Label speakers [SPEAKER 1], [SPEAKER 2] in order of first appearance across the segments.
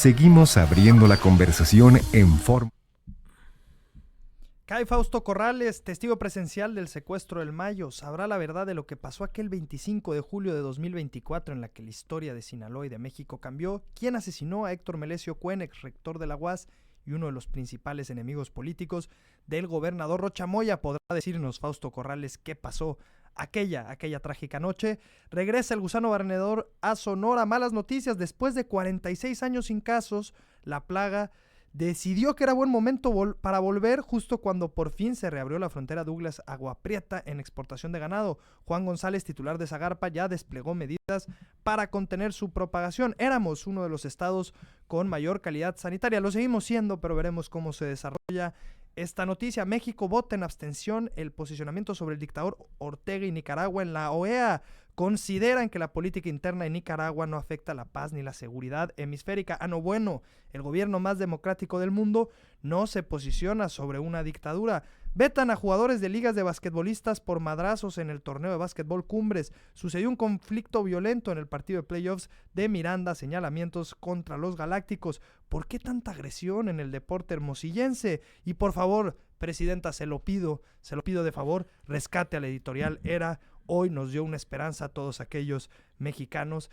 [SPEAKER 1] Seguimos abriendo la conversación en forma.
[SPEAKER 2] Cae Fausto Corrales, testigo presencial del secuestro del Mayo. Sabrá la verdad de lo que pasó aquel 25 de julio de 2024 en la que la historia de Sinaloa y de México cambió. ¿Quién asesinó a Héctor Melesio Cuen, ex rector de la UAS y uno de los principales enemigos políticos del gobernador Rocha Moya? Podrá decirnos Fausto Corrales qué pasó aquella trágica noche. Regresa el gusano barrenedor a Sonora. Malas noticias, después de 46 años sin casos, la plaga decidió que era buen momento para volver justo cuando por fin se reabrió la frontera Douglas Agua Prieta en exportación de ganado. Juan González, titular de Zagarpa, ya desplegó medidas para contener su propagación. Éramos uno de los estados con mayor calidad sanitaria, lo seguimos siendo, pero veremos cómo se desarrolla esta noticia. México vota en abstención el posicionamiento sobre el dictador Ortega y Nicaragua en la OEA. Consideran que la política interna en Nicaragua no afecta la paz ni la seguridad hemisférica. No, bueno, el gobierno más democrático del mundo no se posiciona sobre una dictadura. Vetan a jugadores de ligas de basquetbolistas por madrazos en el torneo de básquetbol Cumbres. Sucedió un conflicto violento en el partido de playoffs de Miranda, señalamientos contra los galácticos. ¿Por qué tanta agresión en el deporte hermosillense? Y por favor, presidenta, se lo pido de favor, rescate a la editorial Era. Hoy nos dio una esperanza a todos aquellos mexicanos.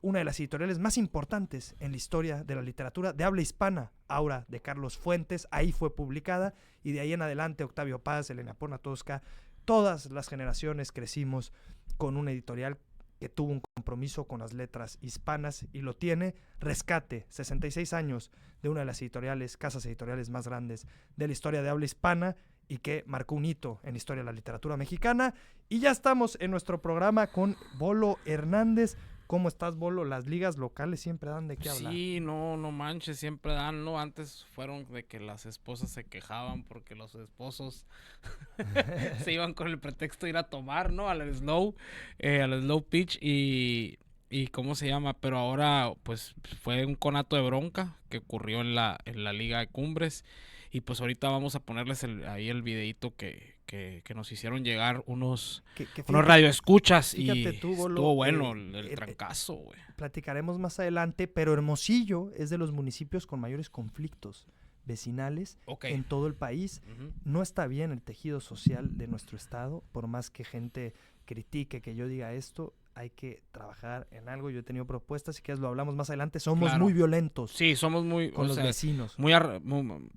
[SPEAKER 2] Una de las editoriales más importantes en la historia de la literatura de habla hispana, Aura, de Carlos Fuentes, ahí fue publicada, y de ahí en adelante Octavio Paz, Elena Poniatowska, todas las generaciones crecimos con una editorial que tuvo un compromiso con las letras hispanas y lo tiene. Rescate, 66 años de una de las casas editoriales más grandes de la historia de habla hispana, y que marcó un hito en la historia de la literatura mexicana. Y ya estamos en nuestro programa con Bolo Hernández. ¿Cómo estás, Bolo? Las ligas locales siempre dan de qué hablar.
[SPEAKER 3] Sí, no manches, siempre dan, ¿no? Antes fueron de que las esposas se quejaban porque los esposos se iban con el pretexto de ir a tomar, ¿no? Al slow pitch y ¿cómo se llama? Pero ahora, pues, fue un conato de bronca que ocurrió en la Liga de Cumbres. Y pues ahorita vamos a ponerles ahí el videito que nos hicieron llegar unos radioescuchas, y estuvo bueno el trancazo, güey.
[SPEAKER 2] Platicaremos más adelante, pero Hermosillo es de los municipios con mayores conflictos vecinales en todo el país. Uh-huh. No está bien el tejido social de nuestro estado, por más que gente critique que yo diga esto. Hay que trabajar en algo. Yo he tenido propuestas, y que lo hablamos más adelante. Somos muy violentos.
[SPEAKER 3] Sí, somos muy
[SPEAKER 2] con los vecinos.
[SPEAKER 3] Muy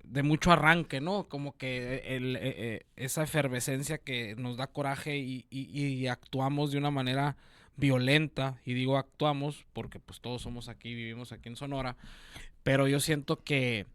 [SPEAKER 3] de mucho arranque, ¿no? Como que esa efervescencia que nos da coraje y actuamos de una manera violenta. Y digo actuamos porque pues todos somos aquí, vivimos aquí en Sonora. Pero yo siento que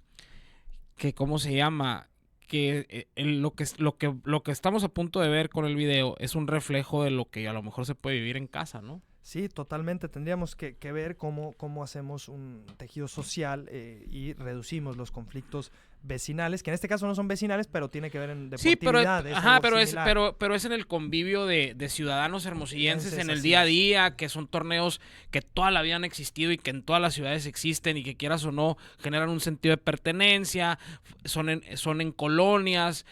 [SPEAKER 3] ¿cómo se llama? Que lo que estamos a punto de ver con el video es un reflejo de lo que a lo mejor se puede vivir en casa, ¿no?
[SPEAKER 2] Sí, totalmente. Tendríamos que ver cómo hacemos un tejido social y reducimos los conflictos vecinales, que en este caso no son vecinales, pero tiene que ver en deportividad.
[SPEAKER 3] Sí, pero es en el convivio de ciudadanos hermosillenses en el día a día, que son torneos que toda la vida han existido y que en todas las ciudades existen, y que quieras o no generan un sentido de pertenencia, son en colonias,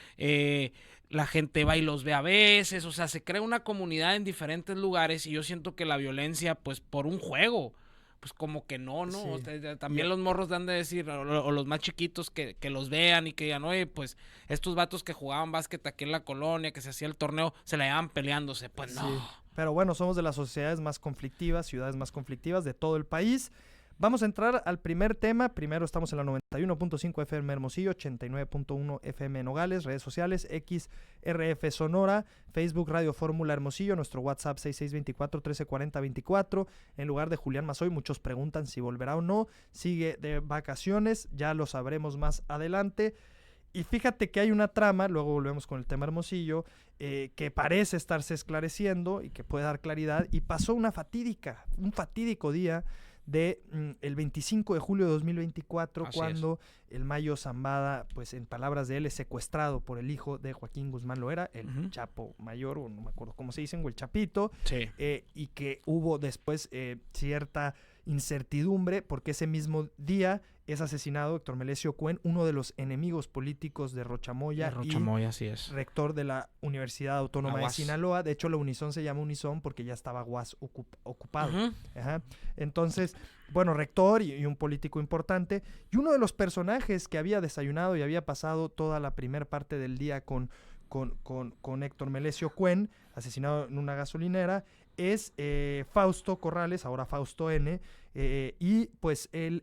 [SPEAKER 3] la gente va y los ve a veces, o sea, se crea una comunidad en diferentes lugares, y yo siento que la violencia, pues por un juego, pues como que no, sí. O sea, también los morros dan de decir, o los más chiquitos que los vean y que digan, oye, pues estos vatos que jugaban básquet aquí en la colonia, que se hacía el torneo, se la llevaban peleándose, pues no.
[SPEAKER 2] Sí. Pero bueno, somos de las sociedades más conflictivas, ciudades más conflictivas de todo el país. Vamos a entrar al primer tema. Primero estamos en la 91.5 FM Hermosillo, 89.1 FM Nogales, redes sociales, XRF Sonora, Facebook Radio Fórmula Hermosillo, nuestro WhatsApp 6624-1340-24. En lugar de Julián Mazoy, muchos preguntan si volverá o no. Sigue de vacaciones, ya lo sabremos más adelante. Y fíjate que hay una trama, luego volvemos con el tema Hermosillo, que parece estarse esclareciendo y que puede dar claridad. Y pasó un fatídico día de el 25 de julio de 2024, así cuando el Mayo Zambada, pues en palabras de él, es secuestrado por el hijo de Joaquín Guzmán Loera, el uh-huh. Chapo Mayor, o no me acuerdo cómo se dicen, o el Chapito,
[SPEAKER 3] sí.
[SPEAKER 2] Y que hubo después cierta incertidumbre, porque ese mismo día es asesinado Héctor Melesio Cuen, uno de los enemigos políticos de Rochamoya,
[SPEAKER 3] así es.
[SPEAKER 2] Rector de la Universidad Autónoma de Sinaloa. De hecho, la Unison se llama Unison porque ya estaba UAS ocupado. Ajá. Entonces, bueno, rector y un político importante. Y uno de los personajes que había desayunado y había pasado toda la primera parte del día con Héctor Melesio Cuen, asesinado en una gasolinera, es Fausto Corrales, ahora Fausto N., y pues él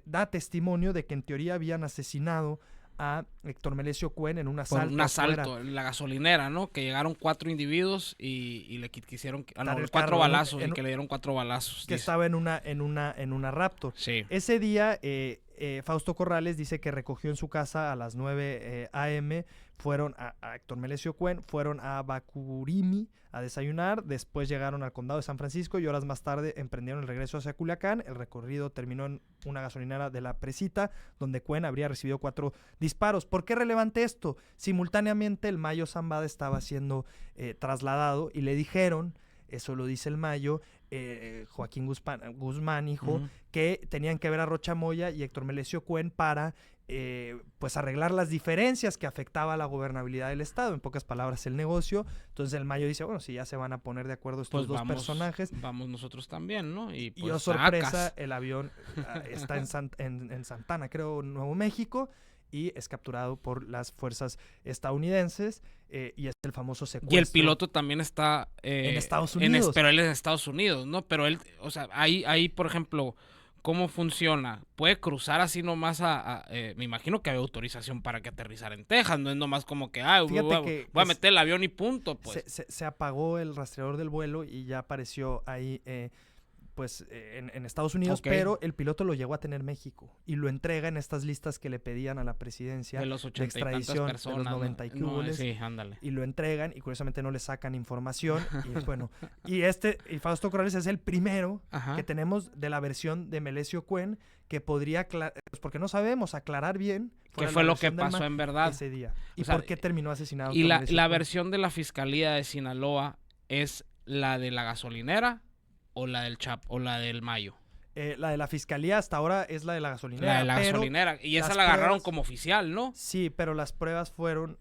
[SPEAKER 2] da testimonio de que en teoría habían asesinado a Héctor Melesio Cuen en un asalto.
[SPEAKER 3] Por un asalto en la gasolinera, ¿no? Que llegaron 4 individuos y le quisieron... 4 balazos, y que le dieron 4 balazos.
[SPEAKER 2] Que estaba en una Raptor.
[SPEAKER 3] Sí.
[SPEAKER 2] Ese día, Fausto Corrales dice que recogió en su casa a las 9 a.m., fueron a Héctor Melesio Cuen, fueron a Bacurimi a desayunar, después llegaron al condado de San Francisco y horas más tarde emprendieron el regreso hacia Culiacán. El recorrido terminó en una gasolinera de La Presita, donde Cuen habría recibido 4 disparos. ¿Por qué es relevante esto? Simultáneamente el Mayo Zambada estaba siendo trasladado y le dijeron, eso lo dice el Mayo, Joaquín Guzmán, hijo, que tenían que ver a Rochamoya y Héctor Melesio Cuen para pues arreglar las diferencias que afectaba a la gobernabilidad del estado, en pocas palabras el negocio. Entonces el Mayo dice, bueno, si ya se van a poner de acuerdo estos dos personajes,
[SPEAKER 3] vamos nosotros también, ¿no? Y pues,
[SPEAKER 2] oh, sorpresa, el avión está en Santana, creo, Nuevo México, y es capturado por las fuerzas estadounidenses, y es el famoso secuestro.
[SPEAKER 3] Y el piloto también está
[SPEAKER 2] en Estados Unidos.
[SPEAKER 3] Pero él es en Estados Unidos, ¿no? Pero él, o sea, ahí por ejemplo, ¿cómo funciona? ¿Puede cruzar así nomás me imagino que había autorización para que aterrizara en Texas, no es nomás como que, voy a meter el avión y punto, pues.
[SPEAKER 2] Se apagó el rastreador del vuelo y ya apareció ahí, en Estados Unidos, okay. Pero el piloto lo llegó a tener México y lo entrega en estas listas que le pedían a la presidencia
[SPEAKER 3] de los 80
[SPEAKER 2] de extradición
[SPEAKER 3] personas,
[SPEAKER 2] de los 90 y cúbules,
[SPEAKER 3] sí, ándale.
[SPEAKER 2] Y lo entregan y curiosamente no le sacan información y bueno, y Fausto Corrales es el primero que tenemos de la versión de Melesio Cuen que podría porque no sabemos aclarar bien
[SPEAKER 3] qué fue lo que pasó en verdad
[SPEAKER 2] ese día y por qué terminó asesinado.
[SPEAKER 3] Y la versión de la Fiscalía de Sinaloa es la de la gasolinera o la del Mayo.
[SPEAKER 2] La de la Fiscalía hasta ahora es la de la gasolinera.
[SPEAKER 3] La de la gasolinera. Y esa la agarraron como oficial, ¿no?
[SPEAKER 2] Sí, pero las pruebas fueron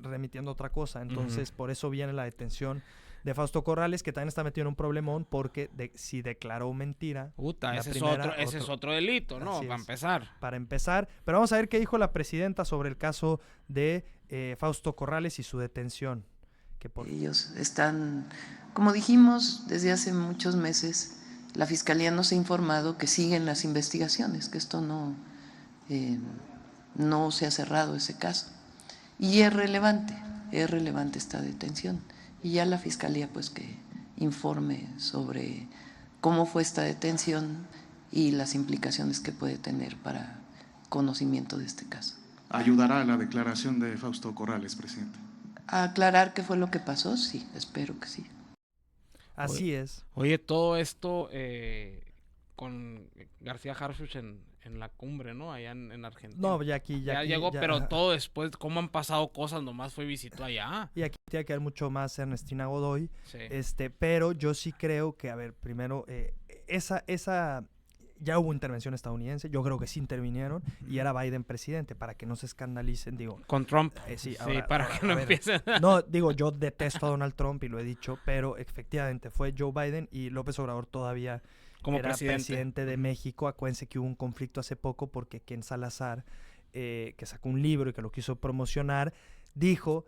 [SPEAKER 2] remitiendo otra cosa. Entonces, por eso viene la detención de Fausto Corrales, que también está metido en un problemón porque si declaró mentira.
[SPEAKER 3] Ese es otro delito, ¿no? Para empezar.
[SPEAKER 2] Pero vamos a ver qué dijo la presidenta sobre el caso de Fausto Corrales y su detención.
[SPEAKER 4] Ellos están, como dijimos, desde hace muchos meses, la Fiscalía nos ha informado que siguen las investigaciones, que esto no se ha cerrado ese caso. Y es relevante esta detención. Y ya la Fiscalía, pues, que informe sobre cómo fue esta detención y las implicaciones que puede tener para conocimiento de este caso.
[SPEAKER 5] ¿Ayudará a la declaración de Fausto Corrales, presidente?
[SPEAKER 4] ¿A aclarar qué fue lo que pasó? Sí, espero que sí.
[SPEAKER 2] Así es.
[SPEAKER 3] Oye, todo esto con García Harfuch en la cumbre, ¿no? Allá en Argentina.
[SPEAKER 2] No, ya aquí
[SPEAKER 3] llegó, pero todo después, cómo han pasado cosas, nomás visitó allá.
[SPEAKER 2] Y aquí tiene que haber mucho más Ernestina Godoy.
[SPEAKER 3] Sí.
[SPEAKER 2] Pero yo sí creo que, a ver, primero, ya hubo intervención estadounidense, yo creo que sí intervinieron, y era Biden presidente, para que no se escandalicen, digo.
[SPEAKER 3] Con Trump.
[SPEAKER 2] Sí,
[SPEAKER 3] para que no empiecen.
[SPEAKER 2] No, digo, yo detesto a Donald Trump y lo he dicho, pero efectivamente fue Joe Biden y López Obrador todavía
[SPEAKER 3] como
[SPEAKER 2] era presidente de México. Acuérdense que hubo un conflicto hace poco porque Ken Salazar, que sacó un libro y que lo quiso promocionar, dice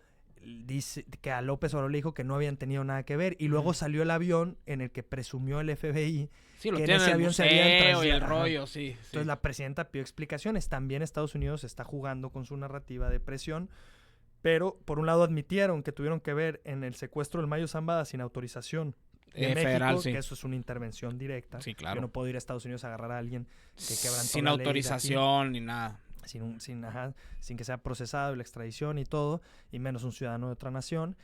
[SPEAKER 2] que a López Obrador le dijo que no habían tenido nada que ver y luego salió el avión en el que presumió el FBI
[SPEAKER 3] que en
[SPEAKER 2] ese avión se habían
[SPEAKER 3] y el rollo, sí.
[SPEAKER 2] Entonces la presidenta pidió explicaciones. También Estados Unidos está jugando con su narrativa de presión, pero por un lado admitieron que tuvieron que ver en el secuestro del Mayo Zambada sin autorización de México,
[SPEAKER 3] federal, sí.
[SPEAKER 2] Que eso es una intervención directa.
[SPEAKER 3] Sí, claro.
[SPEAKER 2] Yo no puedo ir a Estados Unidos a agarrar a alguien que quebrantó
[SPEAKER 3] sin
[SPEAKER 2] la
[SPEAKER 3] autorización ni nada.
[SPEAKER 2] Sin que sea procesado, la extradición y todo, y menos un ciudadano de otra nación,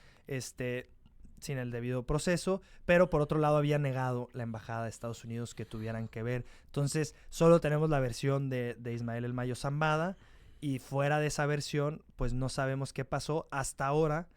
[SPEAKER 2] sin el debido proceso, pero por otro lado había negado la embajada de Estados Unidos que tuvieran que ver. Entonces, solo tenemos la versión de Ismael El Mayo Zambada, y fuera de esa versión, pues no sabemos qué pasó hasta ahora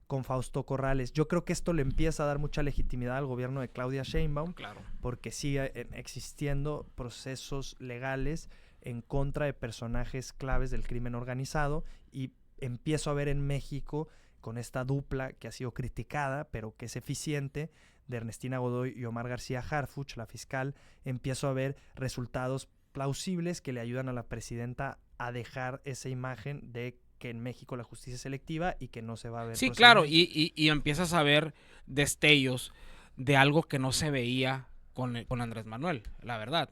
[SPEAKER 2] con Fausto Corrales. Yo creo que esto le empieza a dar mucha legitimidad al gobierno de Claudia Sheinbaum,
[SPEAKER 3] claro,
[SPEAKER 2] porque sigue existiendo procesos legales en contra de personajes claves del crimen organizado, y empiezo a ver en México, con esta dupla que ha sido criticada, pero que es eficiente, de Ernestina Godoy y Omar García Harfuch, la fiscal, empiezo a ver resultados plausibles que le ayudan a la presidenta a dejar esa imagen de que en México la justicia es selectiva y que no se va a ver.
[SPEAKER 3] Sí, claro, y empiezas a ver destellos de algo que no se veía con Andrés Manuel, la verdad.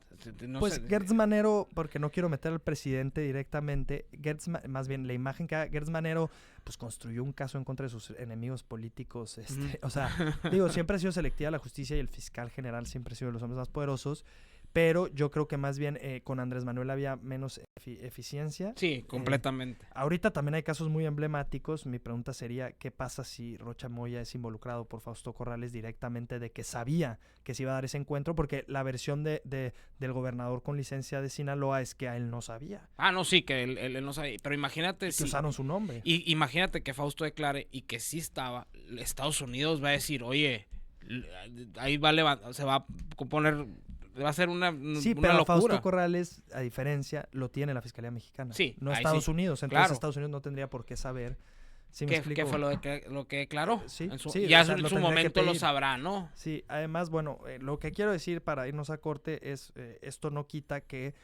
[SPEAKER 3] No
[SPEAKER 2] pues
[SPEAKER 3] sé.
[SPEAKER 2] Gertz Manero, porque no quiero meter al presidente directamente, más bien la imagen que Gertz Manero pues construyó un caso en contra de sus enemigos políticos, o sea, digo, siempre ha sido selectiva la justicia y el fiscal general siempre ha sido de los hombres más poderosos, pero yo creo que más bien con Andrés Manuel había menos eficiencia.
[SPEAKER 3] Sí, completamente.
[SPEAKER 2] Ahorita también hay casos muy emblemáticos. Mi pregunta sería, ¿qué pasa si Rocha Moya es involucrado por Fausto Corrales directamente de que sabía que se iba a dar ese encuentro? Porque la versión del gobernador con licencia de Sinaloa es que a él no sabía.
[SPEAKER 3] Ah, no, sí, que él no sabía. Pero imagínate
[SPEAKER 2] que usaron su nombre.
[SPEAKER 3] Y imagínate que Fausto declare y que sí estaba. Estados Unidos va a decir, oye, ahí se va a poner... Va a ser una
[SPEAKER 2] pero
[SPEAKER 3] locura.
[SPEAKER 2] Fausto Corrales, a diferencia, lo tiene la Fiscalía Mexicana.
[SPEAKER 3] Sí,
[SPEAKER 2] no Estados Unidos. Entonces
[SPEAKER 3] claro.
[SPEAKER 2] Estados Unidos no tendría por qué saber. ¿Sí
[SPEAKER 3] ¿Qué fue lo que declaró?
[SPEAKER 2] Sí,
[SPEAKER 3] ya en su momento lo sabrá, ¿no?
[SPEAKER 2] Sí, además, bueno, lo que quiero decir para irnos a corte es, esto no quita que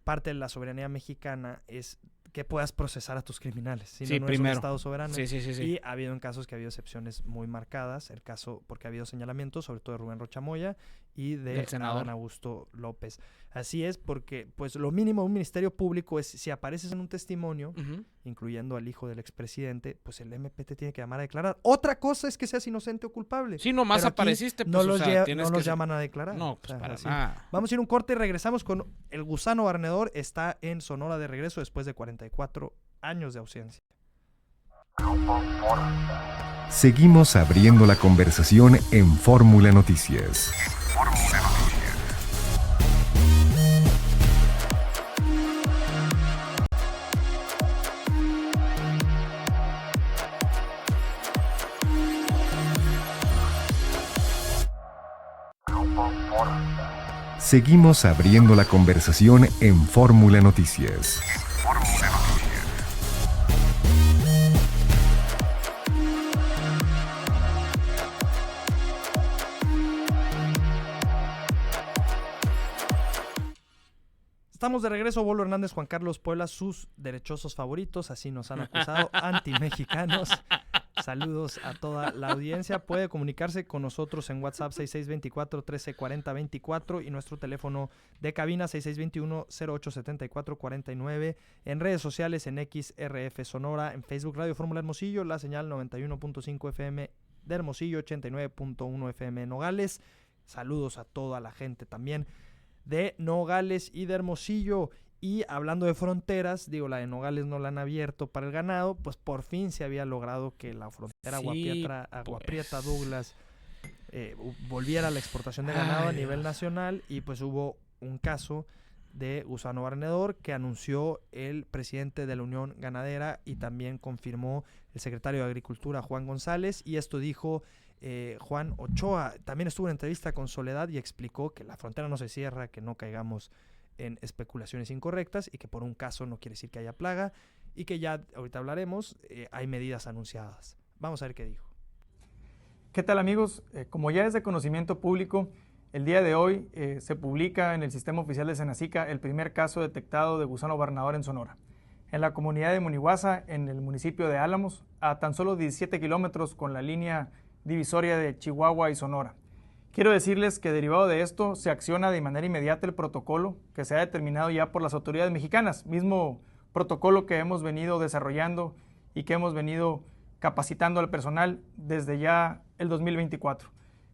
[SPEAKER 2] parte de la soberanía mexicana es que puedas procesar a tus criminales, si no es un Estado soberano.
[SPEAKER 3] Sí.
[SPEAKER 2] Y ha habido en casos que ha habido excepciones muy marcadas, el caso porque ha habido señalamientos, sobre todo de Rubén Rocha Moya y de Adán Augusto López. Así es, porque pues lo mínimo de un ministerio público es, si apareces en un testimonio, incluyendo al hijo del expresidente, pues el MP te tiene que llamar a declarar. Otra cosa es que seas inocente o culpable.
[SPEAKER 3] Sí, nomás apareciste, pues,
[SPEAKER 2] no los llaman a declarar.
[SPEAKER 3] No, pues para nada.
[SPEAKER 2] Vamos a ir a un corte y regresamos con El Gusano Barnedor. Está en Sonora de regreso después de 44 años de ausencia.
[SPEAKER 1] Seguimos abriendo la conversación en Fórmula Noticias. Seguimos abriendo la conversación en Fórmula Noticias.
[SPEAKER 2] Estamos de regreso. Bolo Hernández, Juan Carlos Puebla, sus derechosos favoritos, así nos han acusado, anti-mexicanos. Saludos a toda la audiencia. Puede comunicarse con nosotros en WhatsApp 6624-1340-24 y nuestro teléfono de cabina 6621-0874-49. En redes sociales en XRF Sonora, en Facebook Radio Fórmula Hermosillo, la señal 91.5 FM de Hermosillo, 89.1 FM Nogales. Saludos a toda la gente también de Nogales y de Hermosillo. Y hablando de fronteras, digo, la de Nogales no la han abierto para el ganado, pues por fin se había logrado que la frontera Agua Prieta Douglas volviera a la exportación de ganado a nivel nacional, y pues hubo un caso de gusano barnedor que anunció el presidente de la Unión Ganadera y también confirmó el secretario de Agricultura, Juan González, y esto dijo Juan Ochoa. También estuvo en entrevista con Soledad y explicó que la frontera no se cierra, que no caigamos en especulaciones incorrectas y que por un caso no quiere decir que haya plaga y que ya, ahorita hablaremos, hay medidas anunciadas. Vamos a ver qué dijo.
[SPEAKER 6] ¿Qué tal, amigos? Como ya es de conocimiento público, el día de hoy se publica en el Sistema Oficial de Senacica el primer caso detectado de gusano barnador en Sonora. En la comunidad de Munihuasa, en el municipio de Álamos, a tan solo 17 kilómetros con la línea divisoria de Chihuahua y Sonora. Quiero decirles que derivado de esto se acciona de manera inmediata el protocolo que se ha determinado ya por las autoridades mexicanas, mismo protocolo que hemos venido desarrollando y que hemos venido capacitando al personal desde ya el 2024.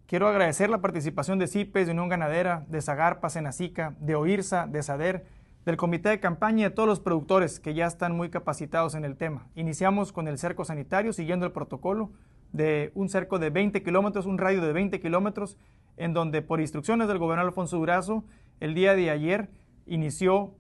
[SPEAKER 6] Quiero agradecer la participación de CIPES, de Unión Ganadera, de Zagarpa, Senacica, de OIRSA, de SADER, del Comité de Campaña y de todos los productores que ya están muy capacitados en el tema. Iniciamos con el cerco sanitario siguiendo el protocolo de un cerco de 20 kilómetros, un radio de 20 kilómetros, en donde por instrucciones del gobernador Alfonso Durazo, el día de ayer inició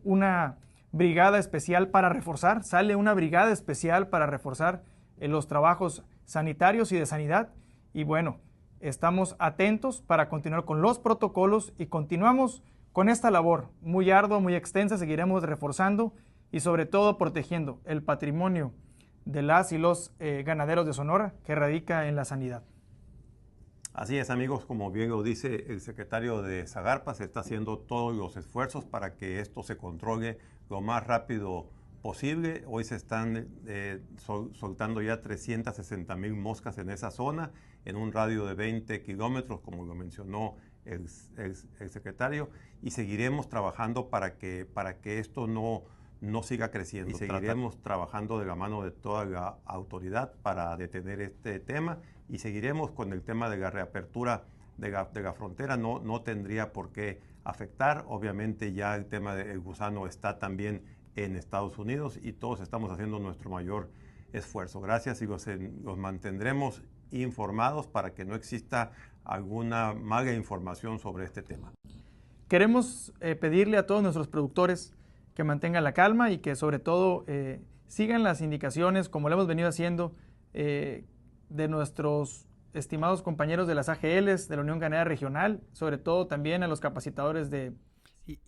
[SPEAKER 6] una brigada especial para reforzar, sale una brigada especial para reforzar los trabajos sanitarios y de sanidad, y bueno, estamos atentos para continuar con los protocolos y continuamos Con esta labor muy ardua, muy extensa, seguiremos reforzando y sobre todo protegiendo el patrimonio de las y los ganaderos de Sonora que radica en la sanidad.
[SPEAKER 7] Así es, amigos, como bien lo dice el secretario de Zagarpa, se está haciendo todos los esfuerzos para que esto se controle lo más rápido posible. Hoy se están soltando ya 360,000 moscas en esa zona, en un radio de 20 kilómetros, como lo mencionó el secretario, y seguiremos trabajando para que esto no siga creciendo. Y seguiremos trabajando de la mano de toda la autoridad para detener este tema, y seguiremos con el tema de la reapertura de la frontera. No tendría por qué afectar. Obviamente ya el tema del gusano está también en Estados Unidos y todos estamos haciendo nuestro mayor esfuerzo. Gracias, y los mantendremos informados para que no exista alguna mala información sobre este tema.
[SPEAKER 6] Queremos pedirle a todos nuestros productores que mantengan la calma y que sobre todo sigan las indicaciones, como lo hemos venido haciendo, de nuestros estimados compañeros de las AGLs, de la Unión Ganadera Regional, sobre todo también a los capacitadores de...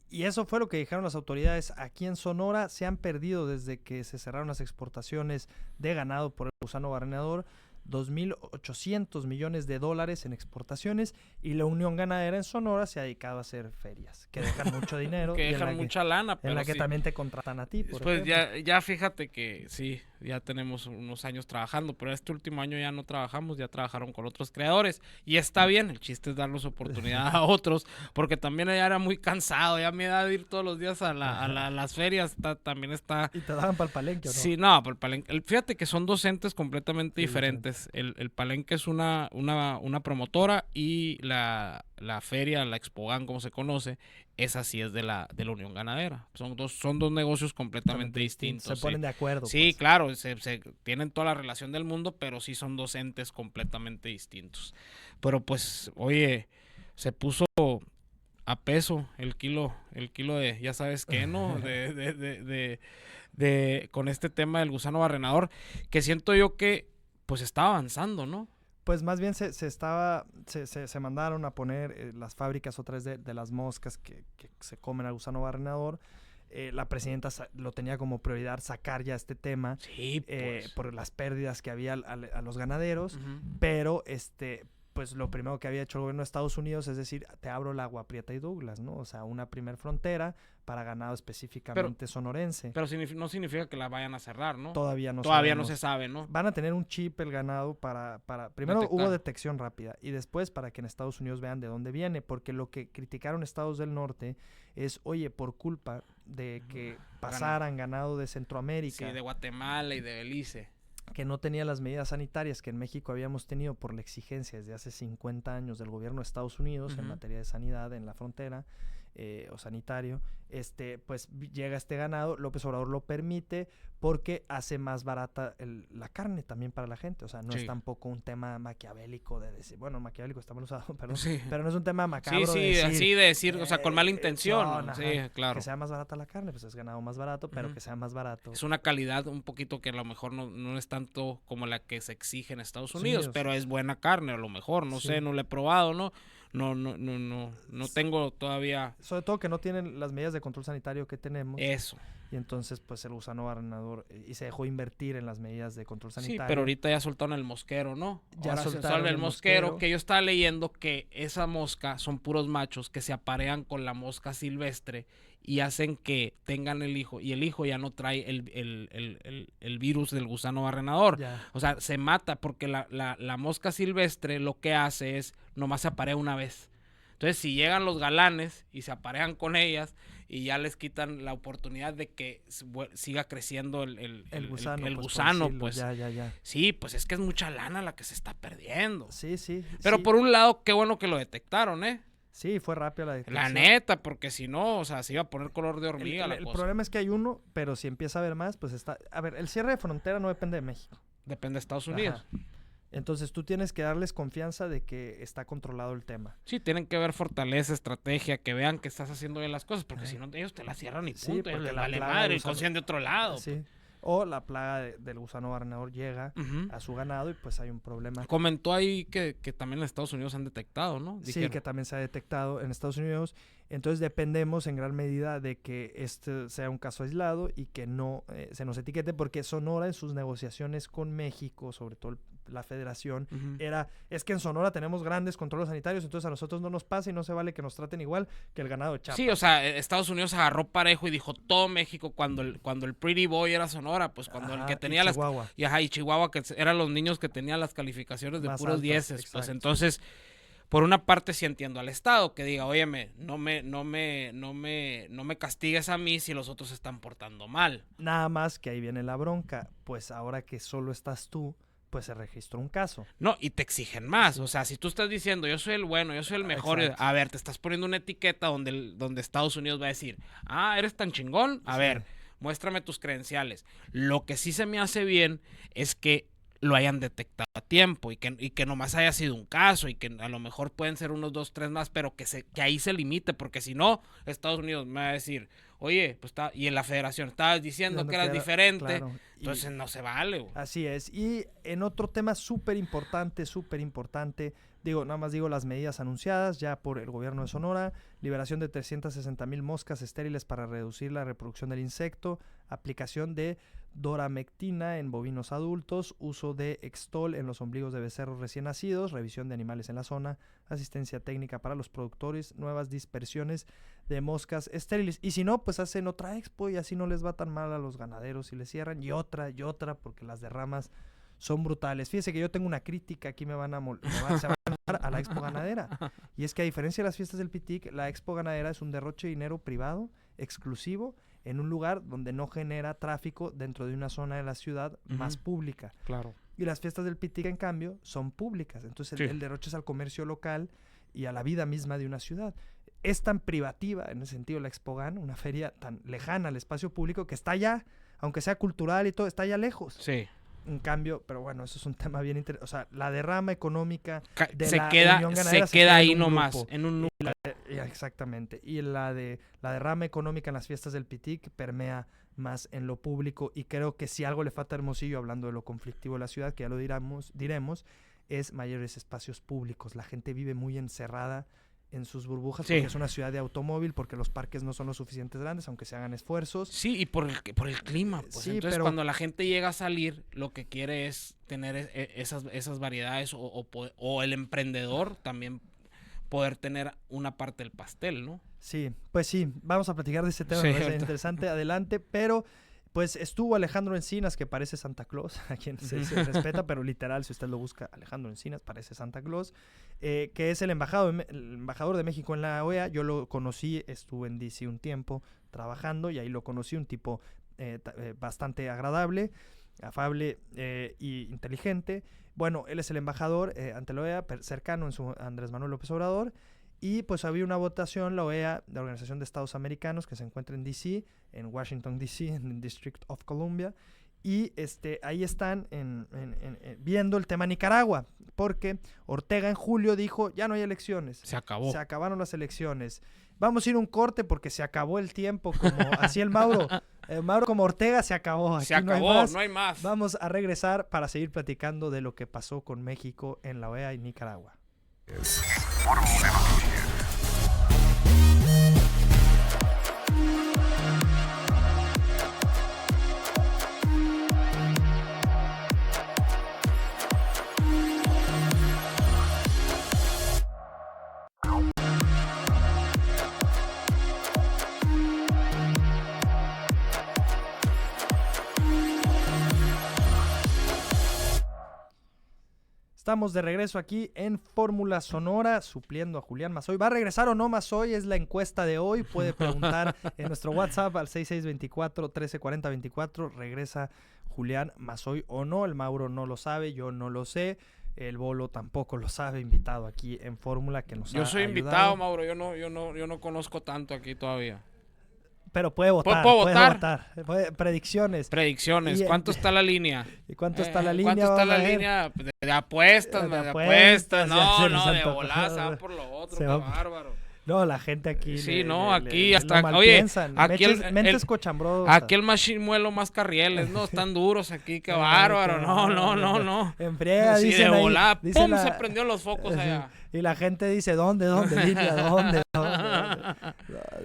[SPEAKER 2] Y eso fue lo que dijeron las autoridades. Aquí en Sonora se han perdido desde que se cerraron las exportaciones de ganado por el gusano barrenador 2.800 millones de dólares en exportaciones, y la Unión Ganadera en Sonora se ha dedicado a hacer ferias que dejan mucho dinero
[SPEAKER 3] que dejan mucha lana,
[SPEAKER 2] pero en la que sí, también te contratan a ti, por
[SPEAKER 3] pues
[SPEAKER 2] ejemplo.
[SPEAKER 3] ya fíjate que sí, ya tenemos unos años trabajando, pero este último año ya no trabajamos, ya trabajaron con otros creadores y está bien. El chiste es darles oportunidad a otros, porque también ya era muy cansado, ya me da de ir todos los días a las ferias, también está...
[SPEAKER 2] ¿Y te daban para el palenque o no?
[SPEAKER 3] Sí, no, para el palenque. Fíjate que son dos entes completamente diferentes. El palenque es una promotora, y la feria, la Expogan, como se conoce, esa sí es de la Unión Ganadera. Son dos negocios completamente distintos.
[SPEAKER 2] Se ponen de acuerdo.
[SPEAKER 3] Sí,
[SPEAKER 2] pues.
[SPEAKER 3] claro, se tienen toda la relación del mundo, pero sí son dos entes completamente distintos. Pero pues, oye, se puso a peso el kilo de, ya sabes qué, ¿no? Con este tema del gusano barrenador, que siento yo que pues está avanzando, ¿no?
[SPEAKER 2] Pues más bien se mandaron a poner las fábricas otra vez de las moscas que se comen al gusano barrenador. La presidenta lo tenía como prioridad sacar ya este tema,
[SPEAKER 3] sí, pues.
[SPEAKER 2] Por las pérdidas que había a los ganaderos,
[SPEAKER 3] Uh-huh.
[SPEAKER 2] pero pues lo primero que había hecho el gobierno de Estados Unidos es decir, te abro el Agua Prieta y Douglas, ¿no? O sea, una primer frontera para ganado específicamente sonorense.
[SPEAKER 3] Pero no significa que la vayan a cerrar, ¿no?
[SPEAKER 2] Todavía no
[SPEAKER 3] se sabe, ¿no?
[SPEAKER 2] Van a tener un chip el ganado para primero
[SPEAKER 3] detectar.
[SPEAKER 2] Hubo detección rápida y después para que en Estados Unidos vean de dónde viene, porque lo que criticaron estados del norte es, oye, por culpa de que pasaran ganado de Centroamérica.
[SPEAKER 3] Sí, de Guatemala y de Belice,
[SPEAKER 2] que no tenía las medidas sanitarias que en México habíamos tenido por la exigencia desde hace 50 años del gobierno de Estados Unidos, uh-huh, en materia de sanidad en la frontera o sanitario, pues llega este ganado. López Obrador lo permite porque hace más barata la carne también para la gente. O sea, no es tampoco un tema maquiavélico de decir, bueno, maquiavélico está mal usado, perdón, pero no es un tema macabro
[SPEAKER 3] de decir, así de decir, o sea, con mala intención, sí, claro.
[SPEAKER 2] Que sea más barata la carne, pues es ganado más barato, pero uh-huh, que sea más barato.
[SPEAKER 3] Es una calidad un poquito que a lo mejor no es tanto como la que se exige en Estados Unidos, pero es buena carne, a lo mejor, no sé, no la he probado, ¿no? No tengo todavía...
[SPEAKER 2] Sobre todo que no tienen las medidas de control sanitario que tenemos.
[SPEAKER 3] Eso.
[SPEAKER 2] Y entonces, pues, el gusano barrenador, y se dejó invertir en las medidas de control sanitario.
[SPEAKER 3] Sí, pero ahorita ya soltaron el mosquero, ¿no?
[SPEAKER 2] Ya
[SPEAKER 3] ahora
[SPEAKER 2] soltaron
[SPEAKER 3] el mosquero, que yo estaba leyendo que esa mosca son puros machos que se aparean con la mosca silvestre y hacen que tengan el hijo, y el hijo ya no trae el virus del gusano barrenador.
[SPEAKER 2] Ya.
[SPEAKER 3] O sea, se mata porque la mosca silvestre lo que hace es, nomás se aparea una vez. Entonces, si llegan los galanes y se aparean con ellas y ya les quitan la oportunidad de que siga creciendo el gusano, pues.
[SPEAKER 2] Ya.
[SPEAKER 3] Sí, pues es que es mucha lana la que se está perdiendo.
[SPEAKER 2] Sí.
[SPEAKER 3] Pero
[SPEAKER 2] sí.
[SPEAKER 3] por un lado, qué bueno que lo detectaron, ¿eh?
[SPEAKER 2] Sí, fue rápida la detección.
[SPEAKER 3] La neta, porque si no, o sea, se iba a poner color de hormiga la cosa.
[SPEAKER 2] El problema es que hay uno, pero si empieza a haber más, pues está... A ver, el cierre de frontera no depende de México.
[SPEAKER 3] Depende de Estados Unidos.
[SPEAKER 2] Ajá. Entonces tú tienes que darles confianza de que está controlado el tema.
[SPEAKER 3] Sí, tienen que ver fortaleza, estrategia, que vean que estás haciendo bien las cosas, porque si no, ellos te la cierran y punto.
[SPEAKER 2] Porque
[SPEAKER 3] les vale madre y consiguen de otro lado.
[SPEAKER 2] Sí. Pues. O la plaga del gusano barrenador llega a su ganado y pues hay un problema.
[SPEAKER 3] Comentó ahí que también en Estados Unidos han detectado, ¿no?
[SPEAKER 2] Dijeron. Sí, que también se ha detectado en Estados Unidos. Entonces dependemos en gran medida de que este sea un caso aislado y que no se nos etiquete, porque Sonora en sus negociaciones con México, sobre todo la federación, es que en Sonora tenemos grandes controles sanitarios, entonces a nosotros no nos pasa y no se vale que nos traten igual que el ganado de Chiapas.
[SPEAKER 3] Sí, o sea, Estados Unidos agarró parejo y dijo todo México cuando el Pretty Boy era Sonora, pues cuando el que tenía las...
[SPEAKER 2] Chihuahua.
[SPEAKER 3] Y Chihuahua, que eran los niños que tenían las calificaciones de
[SPEAKER 2] Más
[SPEAKER 3] puros
[SPEAKER 2] altas,
[SPEAKER 3] 10, pues
[SPEAKER 2] exacto.
[SPEAKER 3] entonces... Por una parte sí entiendo al Estado que diga, óyeme, no me castigues a mí si los otros se están portando mal.
[SPEAKER 2] Nada más que ahí viene la bronca, pues ahora que solo estás tú, pues se registró un caso.
[SPEAKER 3] No, y te exigen más. O sea, si tú estás diciendo, yo soy el bueno, yo soy el mejor,
[SPEAKER 2] Exacto.
[SPEAKER 3] a ver, te estás poniendo una etiqueta donde Estados Unidos va a decir, eres tan chingón, a ver, muéstrame tus credenciales. Lo que sí se me hace bien es que lo hayan detectado a tiempo y que nomás haya sido un caso y que a lo mejor pueden ser unos 2, 3 más, pero que ahí se limite, porque si no, Estados Unidos me va a decir, oye, pues y en la federación estabas diciendo que eras diferente,
[SPEAKER 2] claro,
[SPEAKER 3] entonces no se vale, güey.
[SPEAKER 2] Así es. Y en otro tema súper importante, nada más digo las medidas anunciadas ya por el gobierno de Sonora: liberación de 360,000 moscas estériles para reducir la reproducción del insecto, aplicación de doramectina en bovinos adultos, uso de Extol en los ombligos de becerros recién nacidos, revisión de animales en la zona, asistencia técnica para los productores, nuevas dispersiones de moscas estériles. Y si no, pues hacen otra expo y así no les va tan mal a los ganaderos y les cierran, y otra, porque las derramas son brutales. Fíjese que yo tengo una crítica, aquí se van a a la expo ganadera, y es que a diferencia de las fiestas del Pitic, la expo ganadera es un derroche de dinero privado, exclusivo, en un lugar donde no genera tráfico dentro de una zona de la ciudad más pública.
[SPEAKER 3] Claro.
[SPEAKER 2] Y las fiestas del Pitic, en cambio, son públicas. Entonces el derroche es al comercio local y a la vida misma de una ciudad. Es tan privativa, en ese sentido, la Expogan, una feria tan lejana al espacio público, que está allá, aunque sea cultural y todo, está allá lejos.
[SPEAKER 3] Sí.
[SPEAKER 2] En cambio, pero bueno, eso es un tema bien interesante. O sea, la derrama económica de
[SPEAKER 3] se
[SPEAKER 2] la
[SPEAKER 3] queda
[SPEAKER 2] Unión Ganadera
[SPEAKER 3] se queda ahí
[SPEAKER 2] en un
[SPEAKER 3] nomás,
[SPEAKER 2] grupo.
[SPEAKER 3] en un
[SPEAKER 2] Exactamente. Y la derrama económica en las fiestas del Pitic permea más en lo público, y creo que si algo le falta a Hermosillo, hablando de lo conflictivo de la ciudad, que ya lo diremos, es mayores espacios públicos. La gente vive muy encerrada en sus burbujas, porque es una ciudad de automóvil, porque los parques no son lo suficientes grandes, aunque se hagan esfuerzos.
[SPEAKER 3] Sí, y por el clima, pues.
[SPEAKER 2] Sí,
[SPEAKER 3] entonces
[SPEAKER 2] pero
[SPEAKER 3] cuando la gente llega a salir, lo que quiere es tener esas variedades, o el emprendedor también poder tener una parte del pastel, ¿no?
[SPEAKER 2] Sí, pues sí, vamos a platicar de ese tema, me parece interesante, adelante, pero pues estuvo Alejandro Encinas, que parece Santa Claus, a quien se respeta, pero literal, si usted lo busca, Alejandro Encinas parece Santa Claus, que es el embajador de México en la OEA. Yo lo conocí, estuve en DC un tiempo trabajando, y ahí lo conocí, un tipo bastante agradable, afable y inteligente. Bueno, él es el embajador ante la OEA, cercano en su Andrés Manuel López Obrador. Y pues había una votación, la OEA, la Organización de Estados Americanos, que se encuentra en DC, en Washington DC, en el District of Columbia, y ahí están viendo el tema Nicaragua, porque Ortega en julio dijo, ya no hay elecciones.
[SPEAKER 3] Se acabó.
[SPEAKER 2] Se acabaron las elecciones. Vamos a ir un corte porque se acabó el tiempo, como así el Mauro. Mauro, como Ortega, se acabó. Aquí
[SPEAKER 3] se acabó, no hay más.
[SPEAKER 2] Vamos a regresar para seguir platicando de lo que pasó con México en la OEA y Nicaragua.
[SPEAKER 1] Fórmula Noticias.
[SPEAKER 2] Estamos de regreso aquí en Fórmula Sonora, supliendo a Julián Mazoy. ¿Va a regresar o no Mazoy? Es la encuesta de hoy. Puede preguntar en nuestro WhatsApp al 6624-1340-24. ¿Regresa Julián Mazoy o no? El Mauro no lo sabe, yo no lo sé. El Bolo tampoco lo sabe, invitado aquí en Fórmula, que nos
[SPEAKER 3] Yo
[SPEAKER 2] ha
[SPEAKER 3] soy
[SPEAKER 2] ayudado.
[SPEAKER 3] invitado, Mauro. Yo no conozco tanto aquí todavía.
[SPEAKER 2] Pero puede votar.
[SPEAKER 3] ¿Puedo
[SPEAKER 2] puede
[SPEAKER 3] votar?
[SPEAKER 2] Predicciones.
[SPEAKER 3] Predicciones. ¿Cuánto está la línea?
[SPEAKER 2] ¿Y cuánto está la línea?
[SPEAKER 3] ¿Cuánto está la
[SPEAKER 2] Vamos a ver.
[SPEAKER 3] línea? De apuestas,
[SPEAKER 2] De
[SPEAKER 3] de
[SPEAKER 2] apuestas,
[SPEAKER 3] apuestas.
[SPEAKER 2] ya
[SPEAKER 3] No,
[SPEAKER 2] se
[SPEAKER 3] de
[SPEAKER 2] nos
[SPEAKER 3] volada se
[SPEAKER 2] antojó.
[SPEAKER 3] va por lo otro,
[SPEAKER 2] Se
[SPEAKER 3] qué
[SPEAKER 2] va-
[SPEAKER 3] bárbaro.
[SPEAKER 2] No, la gente aquí.
[SPEAKER 3] Sí, aquí hasta.
[SPEAKER 2] lo
[SPEAKER 3] Oye,
[SPEAKER 2] malpiensan.
[SPEAKER 3] aquí
[SPEAKER 2] mentes cochambrosas.
[SPEAKER 3] aquí el machimuelo más carrieles, ¿no? Están duros aquí, qué bárbaro. No.
[SPEAKER 2] En friega,
[SPEAKER 3] Sí, de
[SPEAKER 2] dicen ahí,
[SPEAKER 3] volada,
[SPEAKER 2] dicen
[SPEAKER 3] ¡pum! Se prendió los focos allá.
[SPEAKER 2] Y la gente dice, ¿dónde? ¿Línea? ¿Dónde?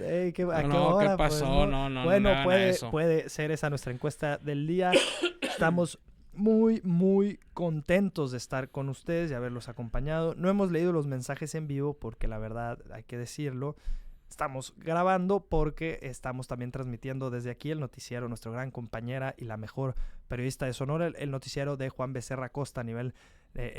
[SPEAKER 2] ¿A qué
[SPEAKER 3] No,
[SPEAKER 2] hora?
[SPEAKER 3] ¿qué pasó?
[SPEAKER 2] Pues,
[SPEAKER 3] No
[SPEAKER 2] bueno,
[SPEAKER 3] me hagan eso.
[SPEAKER 2] puede ser esa nuestra encuesta del día. Estamos muy, muy contentos de estar con ustedes y haberlos acompañado. No hemos leído los mensajes en vivo porque la verdad, hay que decirlo, estamos grabando porque estamos también transmitiendo desde aquí el noticiero, nuestra gran compañera y la mejor periodista de Sonora, el noticiero de Juan Becerra Costa a nivel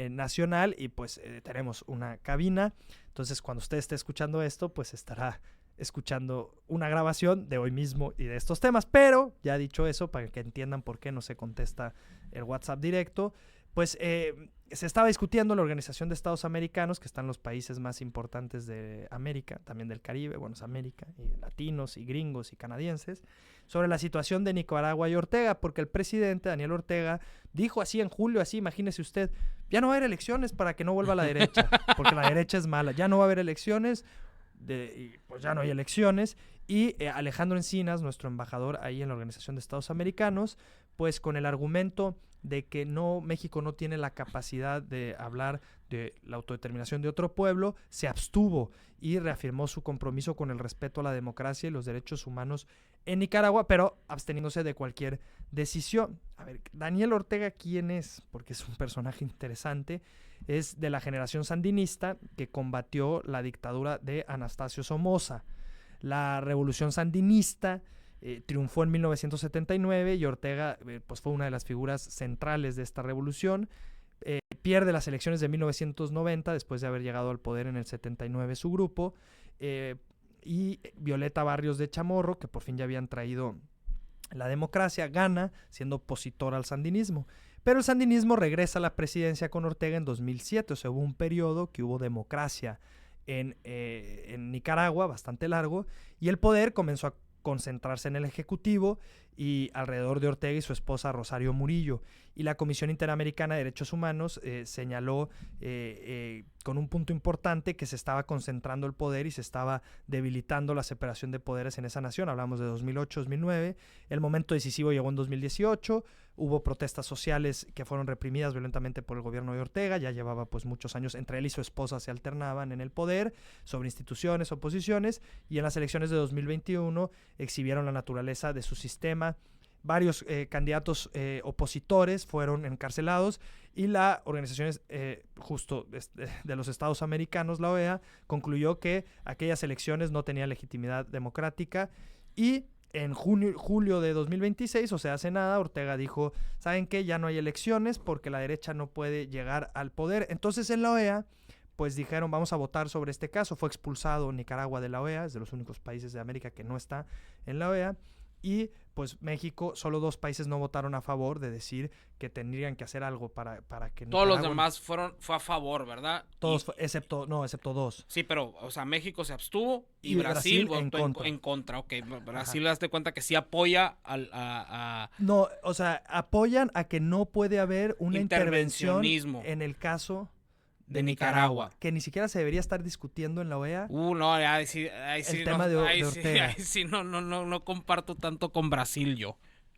[SPEAKER 2] nacional, y pues tenemos una cabina. Entonces cuando usted esté escuchando esto, pues estará escuchando una grabación de hoy mismo y de estos temas. Pero ya dicho eso, para que entiendan por qué no se contesta el WhatsApp directo, pues se estaba discutiendo la Organización de Estados Americanos, que están los países más importantes de América, también del Caribe, bueno, es América, y latinos y gringos y canadienses, sobre la situación de Nicaragua y Ortega, porque el presidente Daniel Ortega dijo así en julio, así, imagínese usted, ya no va a haber elecciones para que no vuelva la derecha, porque la derecha es mala, ya no va a haber elecciones, y pues ya no hay elecciones, y Alejandro Encinas, nuestro embajador ahí en la Organización de Estados Americanos, pues con el argumento de que México no tiene la capacidad de hablar de la autodeterminación de otro pueblo, se abstuvo y reafirmó su compromiso con el respeto a la democracia y los derechos humanos en Nicaragua, pero absteniéndose de cualquier decisión. A ver, Daniel Ortega, ¿quién es? Porque es un personaje interesante. Es de la generación sandinista que combatió la dictadura de Anastasio Somoza. La revolución sandinista triunfó en 1979 y Ortega pues fue una de las figuras centrales de esta revolución. Pierde las elecciones de 1990 después de haber llegado al poder en el 79 su grupo, y Violeta Barrios de Chamorro, que por fin ya habían traído la democracia, gana siendo opositor al sandinismo. Pero el sandinismo regresa a la presidencia con Ortega en 2007, o sea, hubo un periodo que hubo democracia en Nicaragua, bastante largo, y el poder comenzó a concentrarse en el Ejecutivo y alrededor de Ortega y su esposa Rosario Murillo. Y la Comisión Interamericana de Derechos Humanos señaló con un punto importante que se estaba concentrando el poder y se estaba debilitando la separación de poderes en esa nación. Hablamos de 2008-2009. El momento decisivo llegó en 2018. Hubo protestas sociales que fueron reprimidas violentamente por el gobierno de Ortega. Ya llevaba pues muchos años, entre él y su esposa se alternaban en el poder sobre instituciones, oposiciones, y en las elecciones de 2021 exhibieron la naturaleza de su sistema. Varios candidatos opositores fueron encarcelados y la organización justo de los Estados Americanos, la OEA, concluyó que aquellas elecciones no tenían legitimidad democrática, y en julio de 2026, o sea, hace nada, Ortega dijo, ¿saben qué? Ya no hay elecciones porque la derecha no puede llegar al poder. Entonces en la OEA pues dijeron, vamos a votar sobre este caso. Fue expulsado Nicaragua de la OEA, es de los únicos países de América que no está en la OEA. Y pues México, solo 2 países no votaron a favor de decir que tendrían que hacer algo para que
[SPEAKER 3] Todos
[SPEAKER 2] Nicaragua,
[SPEAKER 3] los demás fue a favor, ¿verdad?
[SPEAKER 2] todos, excepto 2.
[SPEAKER 3] Sí, pero, o sea, México se abstuvo y
[SPEAKER 2] Y
[SPEAKER 3] Brasil
[SPEAKER 2] Brasil
[SPEAKER 3] votó en contra. Ok, Brasil, hazte cuenta que sí apoya a
[SPEAKER 2] No, o sea, apoyan a que no puede haber una intervención
[SPEAKER 3] intervencionismo
[SPEAKER 2] en el caso
[SPEAKER 3] de Nicaragua.
[SPEAKER 2] que ni siquiera se debería estar discutiendo en la OEA.
[SPEAKER 3] No, ahí sí,
[SPEAKER 2] El tema de Ortega.
[SPEAKER 3] Ahí sí no comparto tanto con Brasil yo.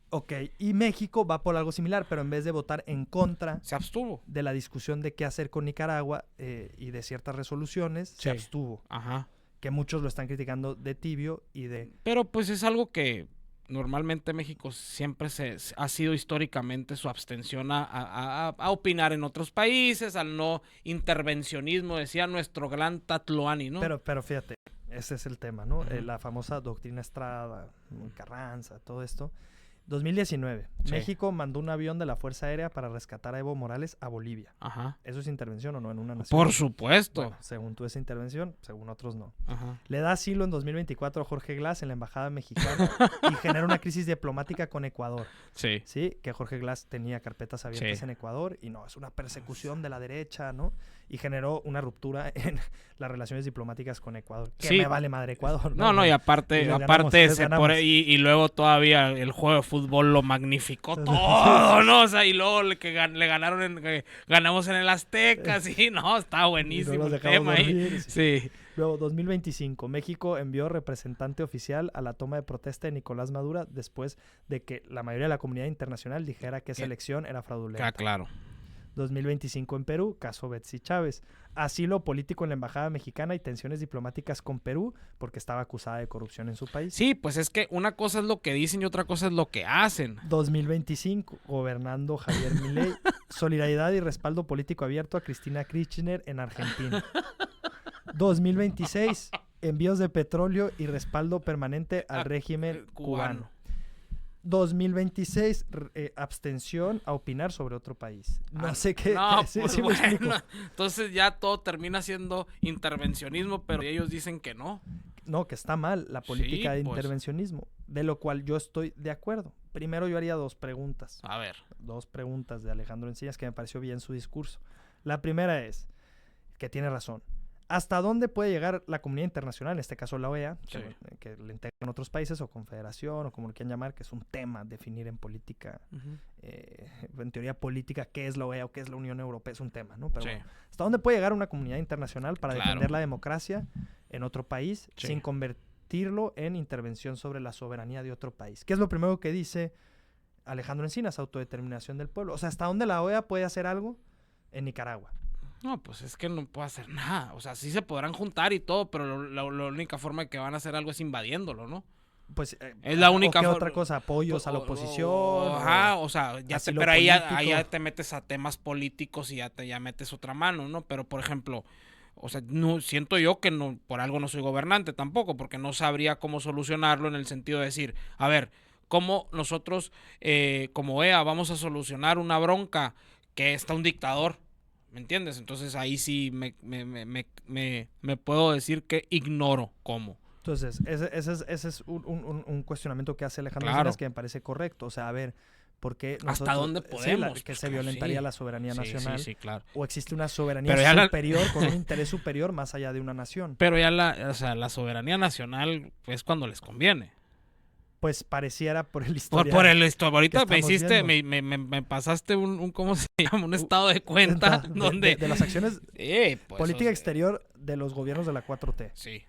[SPEAKER 2] Ok, y México va por algo similar, pero en vez de votar en contra
[SPEAKER 3] Se abstuvo.
[SPEAKER 2] de la discusión de qué hacer con Nicaragua y de ciertas resoluciones,
[SPEAKER 3] Sí.
[SPEAKER 2] se abstuvo.
[SPEAKER 3] Ajá.
[SPEAKER 2] Que muchos lo están criticando de tibio y de...
[SPEAKER 3] Pero pues es algo que normalmente México siempre ha sido históricamente su abstención a opinar en otros países, al no intervencionismo, decía nuestro gran Tatloani, ¿no?
[SPEAKER 2] Pero fíjate, ese es el tema, ¿no? La famosa doctrina Estrada, Carranza, todo esto. 2019,
[SPEAKER 3] Sí.
[SPEAKER 2] México mandó un avión de la Fuerza Aérea para rescatar a Evo Morales a Bolivia.
[SPEAKER 3] Ajá.
[SPEAKER 2] ¿Eso es intervención o no en una nación?
[SPEAKER 3] Por supuesto.
[SPEAKER 2] Bueno, según tú es intervención, según otros no.
[SPEAKER 3] Ajá.
[SPEAKER 2] Le da asilo en 2024 a Jorge Glass en la embajada mexicana y genera una crisis diplomática con Ecuador.
[SPEAKER 3] Sí.
[SPEAKER 2] Sí, que Jorge Glass tenía carpetas abiertas
[SPEAKER 3] Sí.
[SPEAKER 2] en Ecuador y no, es una persecución de la derecha, ¿no? Y generó una ruptura en las relaciones diplomáticas con Ecuador. Que
[SPEAKER 3] Sí.
[SPEAKER 2] me vale madre Ecuador.
[SPEAKER 3] No, y aparte,
[SPEAKER 2] Y les ganamos, les ganamos.
[SPEAKER 3] y luego todavía el juego de fútbol lo magnificó todo, ¿no? O sea, y luego le ganaron ganamos en el Azteca, sí, no, está buenísimo
[SPEAKER 2] Y no los
[SPEAKER 3] el
[SPEAKER 2] dejamos
[SPEAKER 3] tema ahí.
[SPEAKER 2] dormir,
[SPEAKER 3] Sí.
[SPEAKER 2] Luego, 2025, México envió representante oficial a la toma de protesta de Nicolás Maduro después de que la mayoría de la comunidad internacional dijera que esa elección era fraudulenta.
[SPEAKER 3] Claro.
[SPEAKER 2] 2025 en Perú, caso Betsy Chávez. Asilo político en la embajada mexicana y tensiones diplomáticas con Perú porque estaba acusada de corrupción en su país.
[SPEAKER 3] Sí, pues es que una cosa es lo que dicen y otra cosa es lo que hacen.
[SPEAKER 2] 2025, gobernando Javier Milei. Solidaridad y respaldo político abierto a Cristina Kirchner en Argentina. 2026, envíos de petróleo y respaldo permanente al régimen cubano. 2026, abstención a opinar sobre otro país. No sé qué.
[SPEAKER 3] No,
[SPEAKER 2] sí,
[SPEAKER 3] pues
[SPEAKER 2] sí me explico.
[SPEAKER 3] bueno, entonces ya todo termina siendo intervencionismo, pero ellos dicen que no.
[SPEAKER 2] No, que está mal la política
[SPEAKER 3] Sí,
[SPEAKER 2] de
[SPEAKER 3] pues.
[SPEAKER 2] intervencionismo, de lo cual yo estoy de acuerdo. Primero yo haría dos preguntas.
[SPEAKER 3] A ver.
[SPEAKER 2] Dos preguntas de Alejandro Encinas que me pareció bien su discurso. La primera es, que tiene razón, ¿hasta dónde puede llegar la comunidad internacional, en este caso la OEA,
[SPEAKER 3] Sí.
[SPEAKER 2] que le integran otros países o confederación o como lo quieran llamar, que es un tema definir en política, en teoría política, qué es la OEA o qué es la Unión Europea, es un tema, ¿no? Pero
[SPEAKER 3] Sí.
[SPEAKER 2] bueno, ¿hasta dónde puede llegar una comunidad internacional para
[SPEAKER 3] Claro.
[SPEAKER 2] defender la democracia en otro país
[SPEAKER 3] Sí.
[SPEAKER 2] sin convertirlo en intervención sobre la soberanía de otro país? ¿Qué es lo primero que dice Alejandro Encinas? Autodeterminación del pueblo. O sea, ¿hasta dónde la OEA puede hacer algo en Nicaragua?
[SPEAKER 3] No, pues es que no puede hacer nada. O sea, sí se podrán juntar y todo, pero la única forma de que van a hacer algo es invadiéndolo, ¿no?
[SPEAKER 2] Pues
[SPEAKER 3] Es la única
[SPEAKER 2] ¿o qué
[SPEAKER 3] for-
[SPEAKER 2] otra cosa? ¿Apoyos a la oposición?
[SPEAKER 3] Ajá, o sea,
[SPEAKER 2] asilo
[SPEAKER 3] pero ahí ya
[SPEAKER 2] político.
[SPEAKER 3] te metes a temas políticos y ya metes otra mano, ¿no? Pero, por ejemplo, o sea, no siento yo que no, por algo no soy gobernante tampoco, porque no sabría cómo solucionarlo en el sentido de decir, a ver, ¿cómo nosotros, como EA, vamos a solucionar una bronca que está un dictador? ¿Me entiendes? Entonces ahí sí me puedo decir que ignoro cómo.
[SPEAKER 2] Entonces, ese es un cuestionamiento que hace Alejandro
[SPEAKER 3] Claro.
[SPEAKER 2] Encinas que me parece correcto. O sea, a ver, ¿por qué
[SPEAKER 3] ¿Hasta dónde
[SPEAKER 2] sí,
[SPEAKER 3] podemos?
[SPEAKER 2] que
[SPEAKER 3] Pues
[SPEAKER 2] se
[SPEAKER 3] que
[SPEAKER 2] violentaría
[SPEAKER 3] sí.
[SPEAKER 2] la soberanía
[SPEAKER 3] Sí,
[SPEAKER 2] nacional?
[SPEAKER 3] sí, claro.
[SPEAKER 2] ¿O existe una soberanía
[SPEAKER 3] Pero ya la-
[SPEAKER 2] superior con un interés superior más allá de una nación?
[SPEAKER 3] Pero ya la soberanía nacional es cuando les conviene.
[SPEAKER 2] Pues pareciera por el
[SPEAKER 3] Por
[SPEAKER 2] historial.
[SPEAKER 3] el esto, ahorita
[SPEAKER 2] que
[SPEAKER 3] me
[SPEAKER 2] estamos
[SPEAKER 3] hiciste,
[SPEAKER 2] viendo.
[SPEAKER 3] me pasaste un ¿cómo se llama? Un estado de cuenta
[SPEAKER 2] de,
[SPEAKER 3] donde...
[SPEAKER 2] de las acciones
[SPEAKER 3] pues,
[SPEAKER 2] política
[SPEAKER 3] o sea,
[SPEAKER 2] exterior de los gobiernos de la 4T.
[SPEAKER 3] Sí.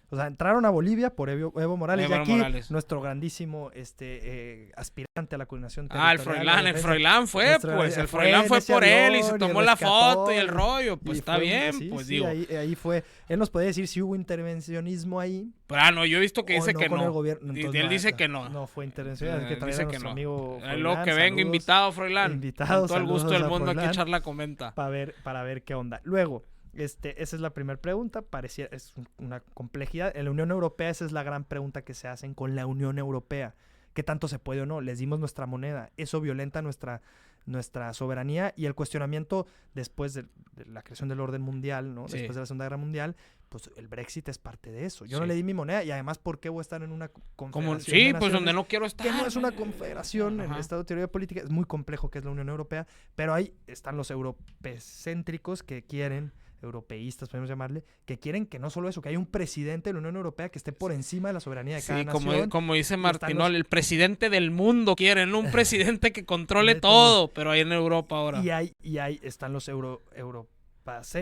[SPEAKER 2] O sea, entraron a Bolivia por Evo Morales.
[SPEAKER 3] Evo
[SPEAKER 2] y aquí
[SPEAKER 3] Morales.
[SPEAKER 2] nuestro grandísimo
[SPEAKER 3] Ah,
[SPEAKER 2] aspirante a la coordinación
[SPEAKER 3] el
[SPEAKER 2] territorial.
[SPEAKER 3] Froilán,
[SPEAKER 2] de
[SPEAKER 3] el
[SPEAKER 2] defensa.
[SPEAKER 3] Froilán fue,
[SPEAKER 2] Nuestro-
[SPEAKER 3] pues, el
[SPEAKER 2] fue
[SPEAKER 3] Froilán
[SPEAKER 2] en
[SPEAKER 3] fue
[SPEAKER 2] ese
[SPEAKER 3] por él y se
[SPEAKER 2] avión,
[SPEAKER 3] tomó
[SPEAKER 2] y
[SPEAKER 3] la
[SPEAKER 2] rescató,
[SPEAKER 3] foto y el rollo, pues
[SPEAKER 2] y
[SPEAKER 3] está
[SPEAKER 2] fue-
[SPEAKER 3] bien,
[SPEAKER 2] sí,
[SPEAKER 3] pues
[SPEAKER 2] sí,
[SPEAKER 3] digo.
[SPEAKER 2] ahí fue. Él nos puede decir si hubo intervencionismo ahí.
[SPEAKER 3] Pero no, yo he visto que
[SPEAKER 2] o
[SPEAKER 3] dice
[SPEAKER 2] no
[SPEAKER 3] que
[SPEAKER 2] con el
[SPEAKER 3] no.
[SPEAKER 2] gobierno.
[SPEAKER 3] Y
[SPEAKER 2] Entonces,
[SPEAKER 3] él dice que no.
[SPEAKER 2] No fue intervención, hay que traer
[SPEAKER 3] Dice
[SPEAKER 2] a
[SPEAKER 3] que
[SPEAKER 2] nuestro
[SPEAKER 3] no.
[SPEAKER 2] amigo
[SPEAKER 3] Luego que
[SPEAKER 2] Froilán,
[SPEAKER 3] venga
[SPEAKER 2] saludos.
[SPEAKER 3] invitado, Froilán.
[SPEAKER 2] Invitado,
[SPEAKER 3] Con todo el gusto
[SPEAKER 2] saludos
[SPEAKER 3] del
[SPEAKER 2] a
[SPEAKER 3] mundo aquí
[SPEAKER 2] Froilán.
[SPEAKER 3] echar la comenta.
[SPEAKER 2] Para ver qué onda. Luego, esa es la primera pregunta. Es una complejidad. En la Unión Europea, esa es la gran pregunta que se hacen con la Unión Europea. ¿Qué tanto se puede o no? Les dimos nuestra moneda. Eso violenta nuestra soberanía y el cuestionamiento después de la creación del orden mundial, ¿no?
[SPEAKER 3] Sí.
[SPEAKER 2] Después de la Segunda Guerra Mundial, pues el Brexit es parte de eso. Yo no
[SPEAKER 3] Sí.
[SPEAKER 2] le di mi moneda y además, ¿por qué voy a estar en una confederación
[SPEAKER 3] Como,
[SPEAKER 2] de
[SPEAKER 3] sí, pues
[SPEAKER 2] naciones?
[SPEAKER 3] donde no quiero estar.
[SPEAKER 2] Que no es una confederación en el
[SPEAKER 3] Ajá.
[SPEAKER 2] Estado de Teoría Política, es muy complejo que es la Unión Europea, pero ahí están los europecéntricos que quieren, europeístas podemos llamarle, que quieren que no solo eso, que haya un presidente de la Unión Europea que esté por encima de la soberanía de cada
[SPEAKER 3] Sí,
[SPEAKER 2] nación.
[SPEAKER 3] como dice
[SPEAKER 2] están
[SPEAKER 3] Martinol,
[SPEAKER 2] los-
[SPEAKER 3] el presidente del mundo quieren, un presidente que controle
[SPEAKER 2] De
[SPEAKER 3] todo, pero ahí en Europa ahora.
[SPEAKER 2] Y ahí están los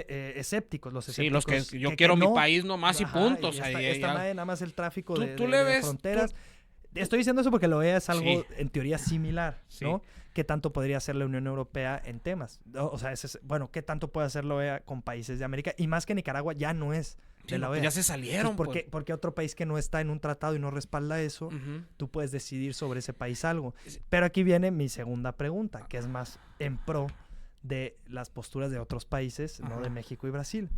[SPEAKER 2] escépticos, los
[SPEAKER 3] Sí,
[SPEAKER 2] escépticos.
[SPEAKER 3] los que yo quiero mi
[SPEAKER 2] no.
[SPEAKER 3] país nomás y
[SPEAKER 2] Ajá,
[SPEAKER 3] punto. O
[SPEAKER 2] y
[SPEAKER 3] sea,
[SPEAKER 2] esta madre nada más el tráfico
[SPEAKER 3] Tú-
[SPEAKER 2] de,
[SPEAKER 3] tú
[SPEAKER 2] de-
[SPEAKER 3] le
[SPEAKER 2] de
[SPEAKER 3] ves-
[SPEAKER 2] fronteras. Estoy diciendo eso porque lo es algo
[SPEAKER 3] Sí.
[SPEAKER 2] en teoría similar,
[SPEAKER 3] Sí.
[SPEAKER 2] ¿no? ¿Qué tanto podría hacer la Unión Europea en temas? O sea, bueno, ¿qué tanto puede hacer la OEA con países de América? Y más que Nicaragua ya no es de
[SPEAKER 3] Sí,
[SPEAKER 2] la
[SPEAKER 3] no,
[SPEAKER 2] OEA.
[SPEAKER 3] ya se salieron.
[SPEAKER 2] Entonces, ¿por qué otro país que no está en un tratado y no respalda eso,
[SPEAKER 3] Ujú.
[SPEAKER 2] tú puedes decidir sobre ese país algo? Pero aquí viene mi segunda pregunta, que es más en pro de las posturas de otros países, no de
[SPEAKER 3] Ajá.
[SPEAKER 2] México y Brasil.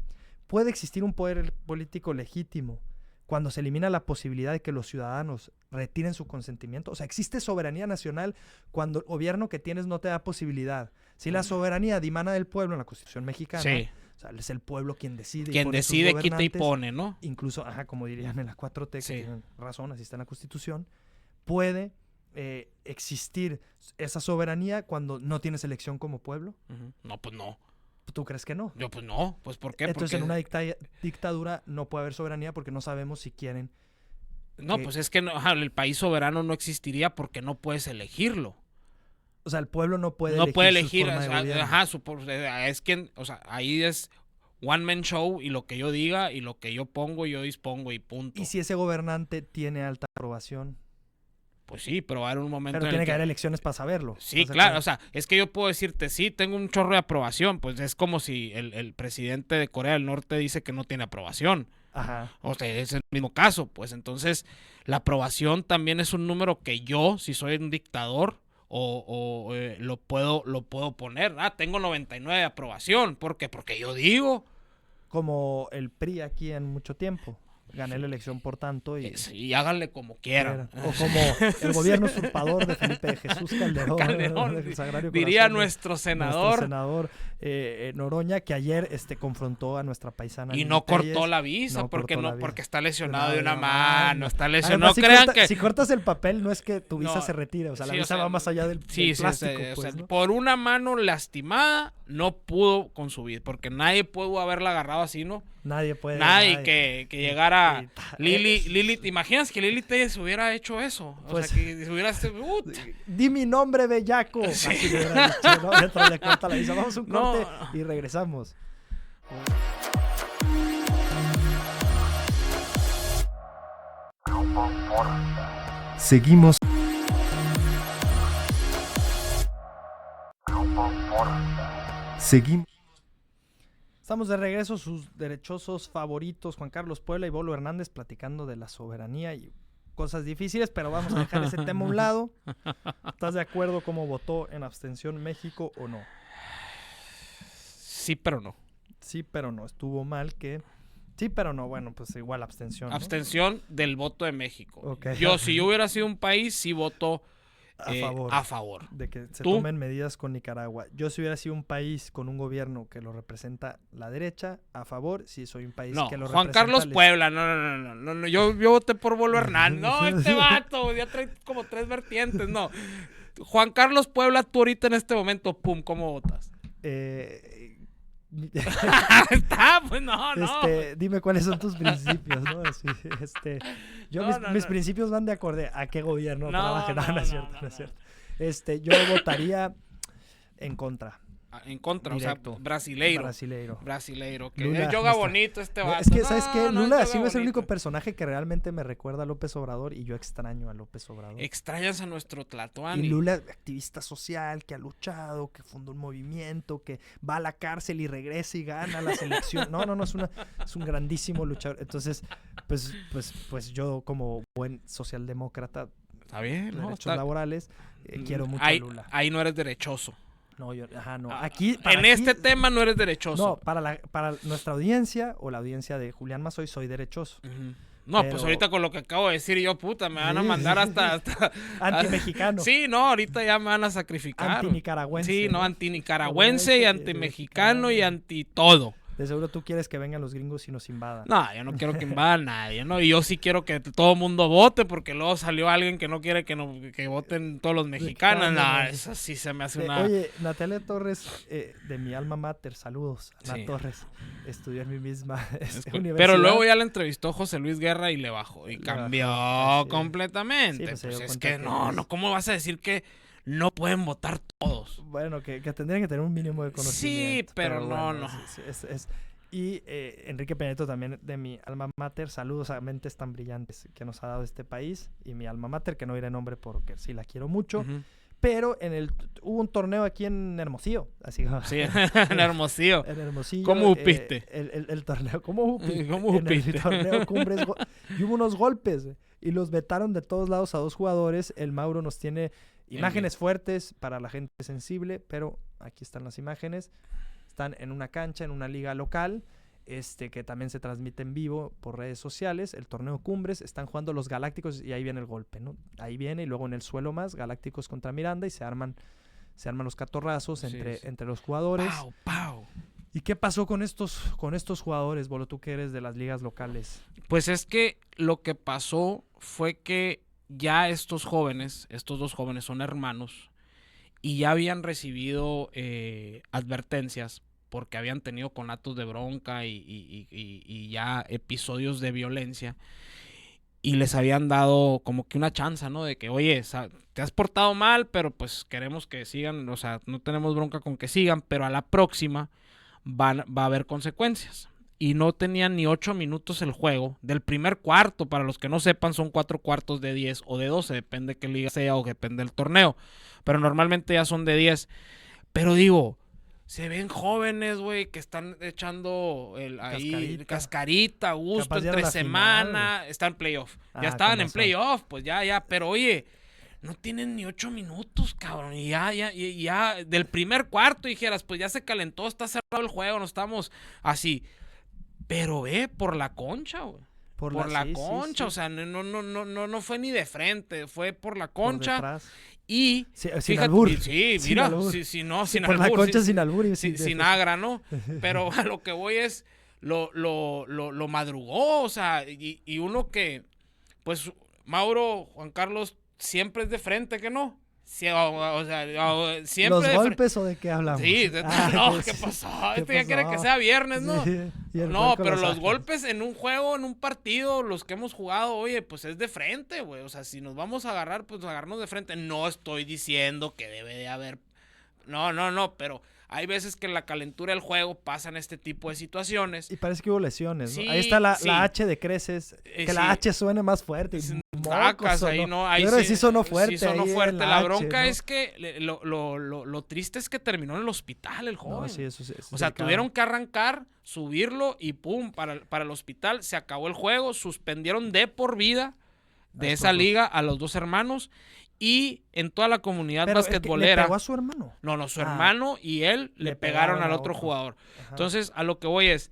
[SPEAKER 2] ¿Puede existir un poder político legítimo cuando se elimina la posibilidad de que los ciudadanos retiren su consentimiento? O sea, ¿existe soberanía nacional cuando el gobierno que tienes no te da posibilidad? Si la soberanía dimana del pueblo en la Constitución mexicana,
[SPEAKER 3] Sí.
[SPEAKER 2] o sea, es el pueblo quien decide. y
[SPEAKER 3] Quien
[SPEAKER 2] pone sus
[SPEAKER 3] decide, quita y
[SPEAKER 2] gobernantes,
[SPEAKER 3] pone, ¿no?
[SPEAKER 2] incluso, como dirían en la 4T, que
[SPEAKER 3] Sí.
[SPEAKER 2] tienen razón, así está en la Constitución, puede existir esa soberanía cuando no tienes elección como pueblo.
[SPEAKER 3] Ujú. No, pues no.
[SPEAKER 2] ¿Tú crees que no?
[SPEAKER 3] Yo, pues no. Pues ¿por qué?
[SPEAKER 2] Entonces
[SPEAKER 3] Porque...
[SPEAKER 2] en una dictadura no puede haber soberanía porque no sabemos si quieren.
[SPEAKER 3] No,
[SPEAKER 2] que-
[SPEAKER 3] pues es que no, ajá, el país soberano no existiría porque no puedes elegirlo.
[SPEAKER 2] O sea, el pueblo no puede
[SPEAKER 3] No
[SPEAKER 2] elegir
[SPEAKER 3] puede
[SPEAKER 2] su
[SPEAKER 3] elegir,
[SPEAKER 2] forma
[SPEAKER 3] o
[SPEAKER 2] de
[SPEAKER 3] sea,
[SPEAKER 2] gobierno.
[SPEAKER 3] ajá, es quien, o sea, ahí es one man show y lo que yo diga y lo que yo pongo, yo dispongo y punto.
[SPEAKER 2] Y si ese gobernante tiene alta aprobación,
[SPEAKER 3] Pues sí, pero va a haber un momento
[SPEAKER 2] Pero
[SPEAKER 3] en
[SPEAKER 2] tiene
[SPEAKER 3] el
[SPEAKER 2] que haber elecciones para saberlo.
[SPEAKER 3] Sí,
[SPEAKER 2] ¿Estás de
[SPEAKER 3] claro,
[SPEAKER 2] acuerdo?
[SPEAKER 3] o sea, es que yo puedo decirte, sí, tengo un chorro de aprobación, pues es como si el presidente de Corea del Norte dice que no tiene aprobación.
[SPEAKER 2] Ajá.
[SPEAKER 3] O sea, es el mismo caso, pues entonces la aprobación también es un número que yo, si soy un dictador, lo puedo poner. Tengo 99 de aprobación. ¿Por qué? Porque yo digo.
[SPEAKER 2] Como el PRI aquí en mucho tiempo. Gané la elección por tanto
[SPEAKER 3] Y háganle como quieran.
[SPEAKER 2] o como el gobierno usurpador de Felipe de Jesús Calderón.
[SPEAKER 3] Calderón,
[SPEAKER 2] del Sagrario
[SPEAKER 3] diría
[SPEAKER 2] Corazón de
[SPEAKER 3] nuestro senador.
[SPEAKER 2] nuestro senador Noroña, que ayer confrontó a nuestra paisana.
[SPEAKER 3] Y
[SPEAKER 2] Lili
[SPEAKER 3] no
[SPEAKER 2] Telles.
[SPEAKER 3] cortó la visa,
[SPEAKER 2] No
[SPEAKER 3] porque
[SPEAKER 2] cortó
[SPEAKER 3] no,
[SPEAKER 2] la visa.
[SPEAKER 3] porque está lesionado
[SPEAKER 2] No,
[SPEAKER 3] de una
[SPEAKER 2] no,
[SPEAKER 3] mano,
[SPEAKER 2] no.
[SPEAKER 3] está lesionado.
[SPEAKER 2] Además,
[SPEAKER 3] No crean que.
[SPEAKER 2] si cortas el papel, no es que tu visa
[SPEAKER 3] No,
[SPEAKER 2] se retire, o sea, la
[SPEAKER 3] sí,
[SPEAKER 2] visa va más allá del
[SPEAKER 3] Sí,
[SPEAKER 2] plástico.
[SPEAKER 3] o
[SPEAKER 2] pues,
[SPEAKER 3] sea,
[SPEAKER 2] ¿no?
[SPEAKER 3] por una mano lastimada no pudo con su vida, porque nadie pudo haberla agarrado así, ¿no?
[SPEAKER 2] Nadie puede.
[SPEAKER 3] Nadie que llegara Lili, ¿te imaginas que Lili Telles hubiera hecho eso? O
[SPEAKER 2] Pues-
[SPEAKER 3] sea, que se hubiera...
[SPEAKER 2] Di mi nombre, bellaco. Así le hubiera dicho, ¿no? Mientras le corta la visa. Vamos a un
[SPEAKER 3] No.
[SPEAKER 2] corte y regresamos.
[SPEAKER 1] Seguimos. Seguimos.
[SPEAKER 2] Estamos de regreso, sus derechosos favoritos, Juan Carlos Puebla y Bolo Hernández, platicando de la soberanía y cosas difíciles, pero vamos a dejar ese tema a un lado. ¿Estás de acuerdo cómo votó en abstención México o no?
[SPEAKER 3] Sí, pero no.
[SPEAKER 2] Sí, pero no. Estuvo mal que... Sí, pero no. Bueno, pues igual abstención, ¿no?
[SPEAKER 3] Abstención del voto de México.
[SPEAKER 2] Ok.
[SPEAKER 3] Si yo hubiera sido un país, sí voto
[SPEAKER 2] A favor.
[SPEAKER 3] a favor.
[SPEAKER 2] De que se
[SPEAKER 3] ¿Tú?
[SPEAKER 2] tomen medidas con Nicaragua. Yo si hubiera sido un país con un gobierno que lo representa la derecha, a favor. Si soy un país
[SPEAKER 3] No,
[SPEAKER 2] que lo
[SPEAKER 3] Juan
[SPEAKER 2] representa...
[SPEAKER 3] Carlos Puebla, no, yo voté por Bolo Hernández. No, este vato, ya trae como 3 vertientes, no. Juan Carlos Puebla, tú ahorita en este momento, pum, ¿cómo votas? Está, pues no.
[SPEAKER 2] Dime cuáles son tus principios, ¿no? Así, mis
[SPEAKER 3] No.
[SPEAKER 2] principios van de acorde a qué gobierno trabaje. No es cierto, no es cierto. Yo votaría en contra.
[SPEAKER 3] En contra,
[SPEAKER 2] Directo.
[SPEAKER 3] o sea, brasileiro.
[SPEAKER 2] Brasileiro.
[SPEAKER 3] Que
[SPEAKER 2] Lula,
[SPEAKER 3] yoga
[SPEAKER 2] nuestra-
[SPEAKER 3] bonito este
[SPEAKER 2] No,
[SPEAKER 3] vato.
[SPEAKER 2] es que, ¿sabes qué? Lula sí no es el
[SPEAKER 3] bonito.
[SPEAKER 2] único personaje que realmente me recuerda a López Obrador y yo extraño a López Obrador.
[SPEAKER 3] Extrañas a nuestro
[SPEAKER 2] Y
[SPEAKER 3] Tlatoani.
[SPEAKER 2] Lula, activista social, que ha luchado, que fundó un movimiento, que va a la cárcel y regresa y gana la selección. No, es un grandísimo luchador. Entonces, pues yo como buen socialdemócrata,
[SPEAKER 3] Está bien, ¿no?
[SPEAKER 2] derechos laborales, quiero mucho a
[SPEAKER 3] ahí,
[SPEAKER 2] Lula.
[SPEAKER 3] ahí no eres derechoso.
[SPEAKER 2] No, no.
[SPEAKER 3] Ah,
[SPEAKER 2] Aquí,
[SPEAKER 3] en este tema no eres derechoso.
[SPEAKER 2] No, para nuestra audiencia o la audiencia de Julián Mazoy soy derechoso.
[SPEAKER 3] Ujú. No, pues
[SPEAKER 2] Pero-
[SPEAKER 3] ahorita con lo que acabo de decir yo, puta, me van a
[SPEAKER 2] Sí,
[SPEAKER 3] mandar
[SPEAKER 2] sí.
[SPEAKER 3] hasta
[SPEAKER 2] Antimexicano.
[SPEAKER 3] Sí, no, ahorita ya me van a sacrificar.
[SPEAKER 2] Antinicaragüense,
[SPEAKER 3] Sí, no,
[SPEAKER 2] ¿no?
[SPEAKER 3] antinicaragüense y
[SPEAKER 2] Como
[SPEAKER 3] antimexicano y anti todo.
[SPEAKER 2] De seguro tú quieres que vengan los gringos y nos invadan.
[SPEAKER 3] No, yo no quiero que invada a nadie, ¿no? Y yo sí quiero que todo el mundo vote, porque luego salió alguien que no quiere que voten todos los mexicanos. No, eso sí se me hace una...
[SPEAKER 2] Oye, Natalia Torres, de mi alma mater, saludos. Ana
[SPEAKER 3] Sí.
[SPEAKER 2] Torres, estudió en mi misma
[SPEAKER 3] Pero
[SPEAKER 2] universidad.
[SPEAKER 3] luego ya la entrevistó José Luis Guerra y le bajó. Y
[SPEAKER 2] Le
[SPEAKER 3] cambió
[SPEAKER 2] bajó, sí.
[SPEAKER 3] completamente.
[SPEAKER 2] Sí, pues se
[SPEAKER 3] pues
[SPEAKER 2] dio
[SPEAKER 3] es
[SPEAKER 2] cuenta
[SPEAKER 3] que
[SPEAKER 2] que
[SPEAKER 3] no,
[SPEAKER 2] es-
[SPEAKER 3] ¿cómo vas a decir que no pueden votar todos?
[SPEAKER 2] Bueno, que tendrían que tener un mínimo de conocimiento.
[SPEAKER 3] Sí, pero no.
[SPEAKER 2] sí, Y Enrique Peña Nieto también de mi alma mater, saludos a mentes tan brillantes que nos ha dado este país. Y mi alma mater, que no diré nombre porque sí la quiero mucho.
[SPEAKER 3] Ujú.
[SPEAKER 2] Pero hubo un torneo aquí en Hermosillo. Así que,
[SPEAKER 3] Sí, en Hermosillo.
[SPEAKER 2] en Hermosillo.
[SPEAKER 3] ¿Cómo upiste?
[SPEAKER 2] El torneo, ¿cómo upiste?
[SPEAKER 3] ¿Cómo
[SPEAKER 2] En el
[SPEAKER 3] upiste?
[SPEAKER 2] torneo Cumbres. Y hubo unos golpes. Y los vetaron de todos lados a 2 jugadores. El Mauro nos tiene imágenes fuertes para la gente sensible. Pero aquí están las imágenes. Están en una cancha, en una liga local. Que también se transmite en vivo por redes sociales, el torneo Cumbres, están jugando los Galácticos y ahí viene el golpe, ¿no? Ahí viene y luego en el suelo más, Galácticos contra Miranda y se arman los catorrazos
[SPEAKER 3] Sí,
[SPEAKER 2] entre,
[SPEAKER 3] sí.
[SPEAKER 2] entre los jugadores.
[SPEAKER 3] Pau, pau.
[SPEAKER 2] ¿Y qué pasó con estos jugadores, Bolo, tú que eres de las ligas locales?
[SPEAKER 3] Pues es que lo que pasó fue que ya estos dos jóvenes son hermanos y ya habían recibido advertencias porque habían tenido conatos de bronca y ya episodios de violencia y les habían dado como que una chance, ¿no? De que, oye, te has portado mal, pero pues queremos que sigan, o sea, no tenemos bronca con que sigan, pero a la próxima va a haber consecuencias. y no tenían ni 8 minutos el juego del primer cuarto. Para los que no sepan, son 4 cuartos de 10 o de 12, depende de qué liga sea o depende del torneo, pero normalmente ya son de 10. Pero digo, se ven jóvenes, güey, que están echando cascarita, gusto,
[SPEAKER 2] Capaz ya
[SPEAKER 3] entre
[SPEAKER 2] era la
[SPEAKER 3] semana,
[SPEAKER 2] final.
[SPEAKER 3] están en playoff. Ya
[SPEAKER 2] Ah,
[SPEAKER 3] estaban
[SPEAKER 2] con
[SPEAKER 3] en
[SPEAKER 2] razón.
[SPEAKER 3] playoff, pues ya, pero oye, no tienen ni 8 minutos, cabrón, y ya, del primer cuarto dijeras, pues ya se calentó, está cerrado el juego, no estamos así. Pero por la concha, güey. Por la
[SPEAKER 2] sí,
[SPEAKER 3] concha,
[SPEAKER 2] sí.
[SPEAKER 3] o sea, no fue ni de frente, fue por la
[SPEAKER 2] Por
[SPEAKER 3] concha.
[SPEAKER 2] detrás.
[SPEAKER 3] Y
[SPEAKER 2] Sin
[SPEAKER 3] fíjate,
[SPEAKER 2] albur.
[SPEAKER 3] sí,
[SPEAKER 2] Sin
[SPEAKER 3] mira,
[SPEAKER 2] albur.
[SPEAKER 3] sin
[SPEAKER 2] Por la
[SPEAKER 3] albur,
[SPEAKER 2] concha
[SPEAKER 3] sí,
[SPEAKER 2] sin albur y
[SPEAKER 3] sin agra, ¿no? Pero a lo que voy es, lo madrugó, o sea, y uno que, pues, Mauro, Juan Carlos, siempre es de frente, ¿que no? Sí, o sea, siempre
[SPEAKER 2] ¿Los
[SPEAKER 3] de
[SPEAKER 2] golpes o de qué hablamos?
[SPEAKER 3] Sí, no, ¿qué
[SPEAKER 2] sí.
[SPEAKER 3] pasó?
[SPEAKER 2] ¿Qué
[SPEAKER 3] Esto ya quiere
[SPEAKER 2] pasó?
[SPEAKER 3] que sea viernes, ¿no?
[SPEAKER 2] Sí, y el
[SPEAKER 3] No,
[SPEAKER 2] puerco
[SPEAKER 3] pero
[SPEAKER 2] lo
[SPEAKER 3] los
[SPEAKER 2] saca.
[SPEAKER 3] golpes en un juego, en un partido, los que hemos jugado, oye, pues es de frente, güey. O sea, si nos vamos a agarrar, pues agarrarnos de frente. No estoy diciendo que debe de haber... No, pero hay veces que en la calentura del juego pasan este tipo de situaciones.
[SPEAKER 2] Y parece que hubo lesiones, ¿no?
[SPEAKER 3] Sí,
[SPEAKER 2] Ahí está la
[SPEAKER 3] sí.
[SPEAKER 2] H de creces. Que la
[SPEAKER 3] sí.
[SPEAKER 2] H suene más fuerte.
[SPEAKER 3] Sacas ahí, ¿no? Ahí
[SPEAKER 2] Yo creo que sí sonó fuerte.
[SPEAKER 3] Sí sonó
[SPEAKER 2] ahí en
[SPEAKER 3] fuerte. La
[SPEAKER 2] H,
[SPEAKER 3] bronca
[SPEAKER 2] ¿no?
[SPEAKER 3] es que lo triste es que terminó en el hospital el joven.
[SPEAKER 2] No, sí, eso es
[SPEAKER 3] O sea,
[SPEAKER 2] delicado.
[SPEAKER 3] tuvieron que arrancar, subirlo y pum, para el hospital. Se acabó el juego, suspendieron de por vida de esa liga a los dos hermanos y en toda la comunidad
[SPEAKER 2] Pero es que
[SPEAKER 3] basquetbolera.
[SPEAKER 2] ¿le pegó a su hermano?
[SPEAKER 3] No, su
[SPEAKER 2] Ah.
[SPEAKER 3] hermano y él le pegaron al
[SPEAKER 2] a
[SPEAKER 3] otro jugador.
[SPEAKER 2] Ajá.
[SPEAKER 3] Entonces, a lo que voy es,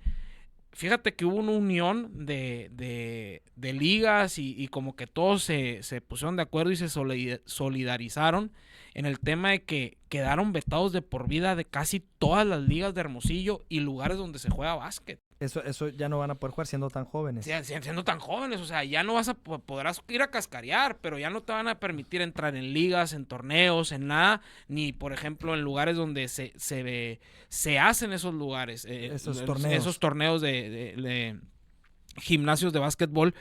[SPEAKER 3] fíjate que hubo una unión de ligas y como que todos se pusieron de acuerdo y se solidarizaron en el tema de que quedaron vetados de por vida de casi todas las ligas de Hermosillo y lugares donde se juega básquet.
[SPEAKER 2] Eso ya no van a poder jugar siendo tan jóvenes.
[SPEAKER 3] Siendo tan jóvenes, o sea, ya no podrás ir a cascarear, pero ya no te van a permitir entrar en ligas, en torneos, en nada, ni por ejemplo en lugares donde se hacen esos lugares,
[SPEAKER 2] Esos torneos.
[SPEAKER 3] esos torneos de gimnasios de básquetbol,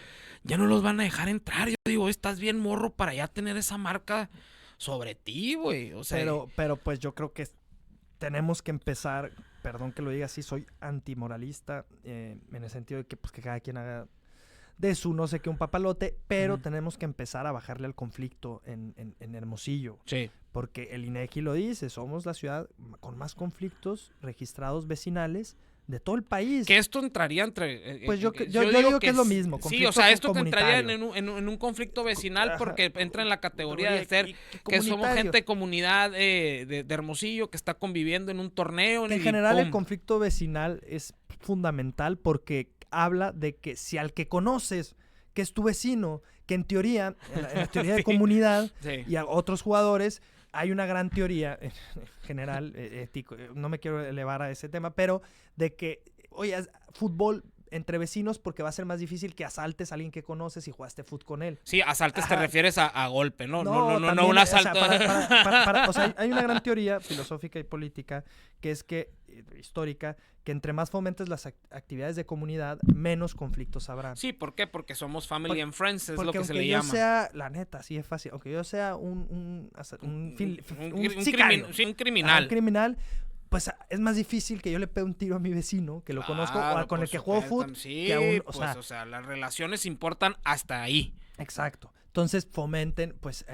[SPEAKER 3] ya no los van a dejar entrar. Yo digo, estás bien morro para ya tener esa marca sobre ti, güey. O sea,
[SPEAKER 2] Pero pues yo creo que tenemos que empezar, perdón que lo diga así, soy antimoralista, en el sentido de que pues que cada quien haga de su no sé qué un papalote, pero tenemos que empezar a bajarle al conflicto en Hermosillo.
[SPEAKER 3] sí.
[SPEAKER 2] Porque el INEGI lo dice, somos la ciudad con más conflictos registrados vecinales de todo el país.
[SPEAKER 3] Que esto entraría entre...
[SPEAKER 2] Pues yo digo que es lo mismo.
[SPEAKER 3] Sí, o sea, esto te entraría
[SPEAKER 2] comunitario.
[SPEAKER 3] en un conflicto vecinal porque entra en la categoría de ser que somos
[SPEAKER 2] comunitario.
[SPEAKER 3] gente de comunidad de Hermosillo que está conviviendo en un torneo.
[SPEAKER 2] Que en general el conflicto vecinal es fundamental porque habla de que si al que conoces, que es tu vecino, que en teoría, en la teoría de comunidad
[SPEAKER 3] Sí.
[SPEAKER 2] y a otros jugadores, hay una gran teoría en general, ético, no me quiero elevar a ese tema, pero de que, oye, fútbol entre vecinos porque va a ser más difícil que asaltes a alguien que conoces y jugaste fútbol con él.
[SPEAKER 3] Sí, asaltes te
[SPEAKER 2] Ajá.
[SPEAKER 3] refieres a golpe, ¿no? No
[SPEAKER 2] también,
[SPEAKER 3] un asalto.
[SPEAKER 2] O sea, o sea, hay una gran teoría filosófica y política que es que, histórica, que entre más fomentes las actividades de comunidad, menos conflictos habrá.
[SPEAKER 3] Sí, ¿por qué? Porque somos family and friends, es
[SPEAKER 2] Porque
[SPEAKER 3] lo que se
[SPEAKER 2] aunque
[SPEAKER 3] le
[SPEAKER 2] yo
[SPEAKER 3] llama.
[SPEAKER 2] sea, la neta, sí es fácil, aunque yo sea un criminal, pues es más difícil que yo le pegue un tiro a mi vecino, que lo conozco, o con el que juego fútbol,
[SPEAKER 3] sí,
[SPEAKER 2] que a un,
[SPEAKER 3] o sea, las relaciones importan hasta ahí.
[SPEAKER 2] Exacto. Entonces fomenten pues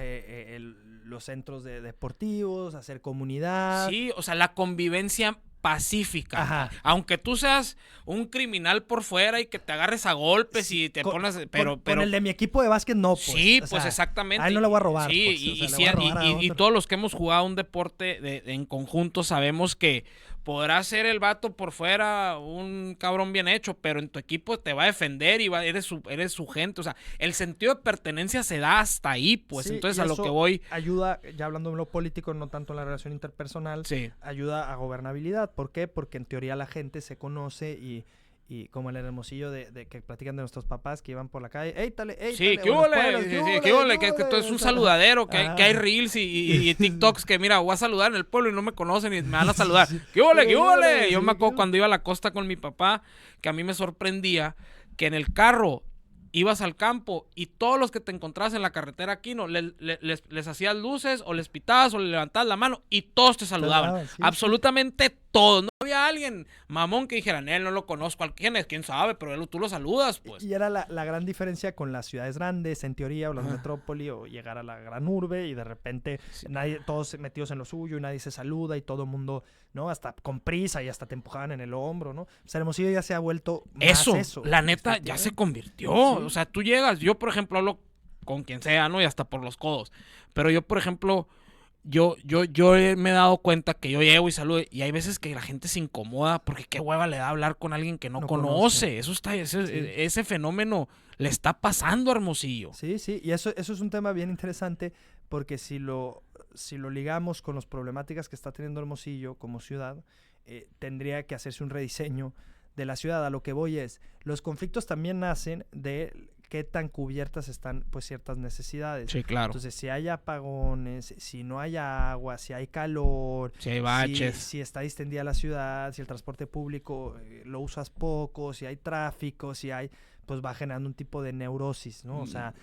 [SPEAKER 2] los centros deportivos, hacer comunidad.
[SPEAKER 3] Sí, o sea, la convivencia pacífica.
[SPEAKER 2] Ajá.
[SPEAKER 3] Aunque tú seas un criminal por fuera y que te agarres a golpes
[SPEAKER 2] Sí,
[SPEAKER 3] y te
[SPEAKER 2] con-
[SPEAKER 3] ponas...
[SPEAKER 2] Con el de mi equipo de básquet no, pues.
[SPEAKER 3] Sí,
[SPEAKER 2] O
[SPEAKER 3] pues
[SPEAKER 2] sea,
[SPEAKER 3] exactamente.
[SPEAKER 2] a él no le voy a robar.
[SPEAKER 3] Sí,
[SPEAKER 2] pues, o sea, le voy a robar a
[SPEAKER 3] y
[SPEAKER 2] otro.
[SPEAKER 3] todos los que hemos jugado un deporte en conjunto sabemos que podrá ser el vato por fuera un cabrón bien hecho, pero en tu equipo te va a defender y eres su gente. O sea, el sentido de pertenencia se da hasta ahí, pues.
[SPEAKER 2] Sí,
[SPEAKER 3] Entonces
[SPEAKER 2] y
[SPEAKER 3] a lo
[SPEAKER 2] eso
[SPEAKER 3] que voy...
[SPEAKER 2] ayuda, ya hablando en lo político, no tanto en la relación interpersonal,
[SPEAKER 3] Sí.
[SPEAKER 2] ayuda a gobernabilidad. ¿Por qué? Porque en teoría la gente se conoce y como en el Hermosillo de que platican de nuestros papás que iban por la calle, ¡éitale!
[SPEAKER 3] Sí, ¿qué hubo? ¿Qué hubo? Que todo es un saludadero, que hay reels y TikToks que, mira, voy a saludar en el pueblo y no me conocen y me van a saludar. ¿Qué hubo? ¿Qué hubo? Yo me acuerdo cuando iba a la costa con mi papá, que a mí me sorprendía que en el carro ibas al campo y todos los que te encontrabas en la carretera aquí, ¿no? Les hacías luces o les pitabas o les levantabas la mano y todos te saludaban.
[SPEAKER 2] Sí,
[SPEAKER 3] Absolutamente todos. No había alguien mamón que dijera, él no lo conozco, ¿quién es? ¿Quién sabe? Pero tú lo saludas, pues.
[SPEAKER 2] Y era la gran diferencia con las ciudades grandes, en teoría, o las metrópoli, o llegar a la gran urbe y de repente todos metidos en lo suyo y nadie se saluda y todo el mundo, ¿no? Hasta con prisa y hasta te empujaban en el hombro, ¿no? O sea, Hermosillo ya se ha vuelto más eso.
[SPEAKER 3] La neta, ya se convirtió. Sí. O sea, tú llegas, yo por ejemplo hablo con quien sea, ¿no? Y hasta por los codos. Pero yo, por ejemplo... Yo me he dado cuenta que yo llego y saludo y hay veces que la gente se incomoda porque qué hueva le da hablar con alguien que no conoce. Eso está, ese fenómeno le está pasando a Hermosillo.
[SPEAKER 2] Sí, y eso es un tema bien interesante porque si lo ligamos con las problemáticas que está teniendo Hermosillo como ciudad, tendría que hacerse un rediseño de la ciudad. A lo que voy es, los conflictos también nacen de qué tan cubiertas están pues ciertas necesidades.
[SPEAKER 3] Sí, claro.
[SPEAKER 2] Entonces, si hay apagones, si no hay agua, si hay calor,
[SPEAKER 3] si hay baches,
[SPEAKER 2] si está distendida la ciudad, si el transporte público lo usas poco, si hay tráfico, si hay, pues va generando un tipo de neurosis, ¿no? O sea,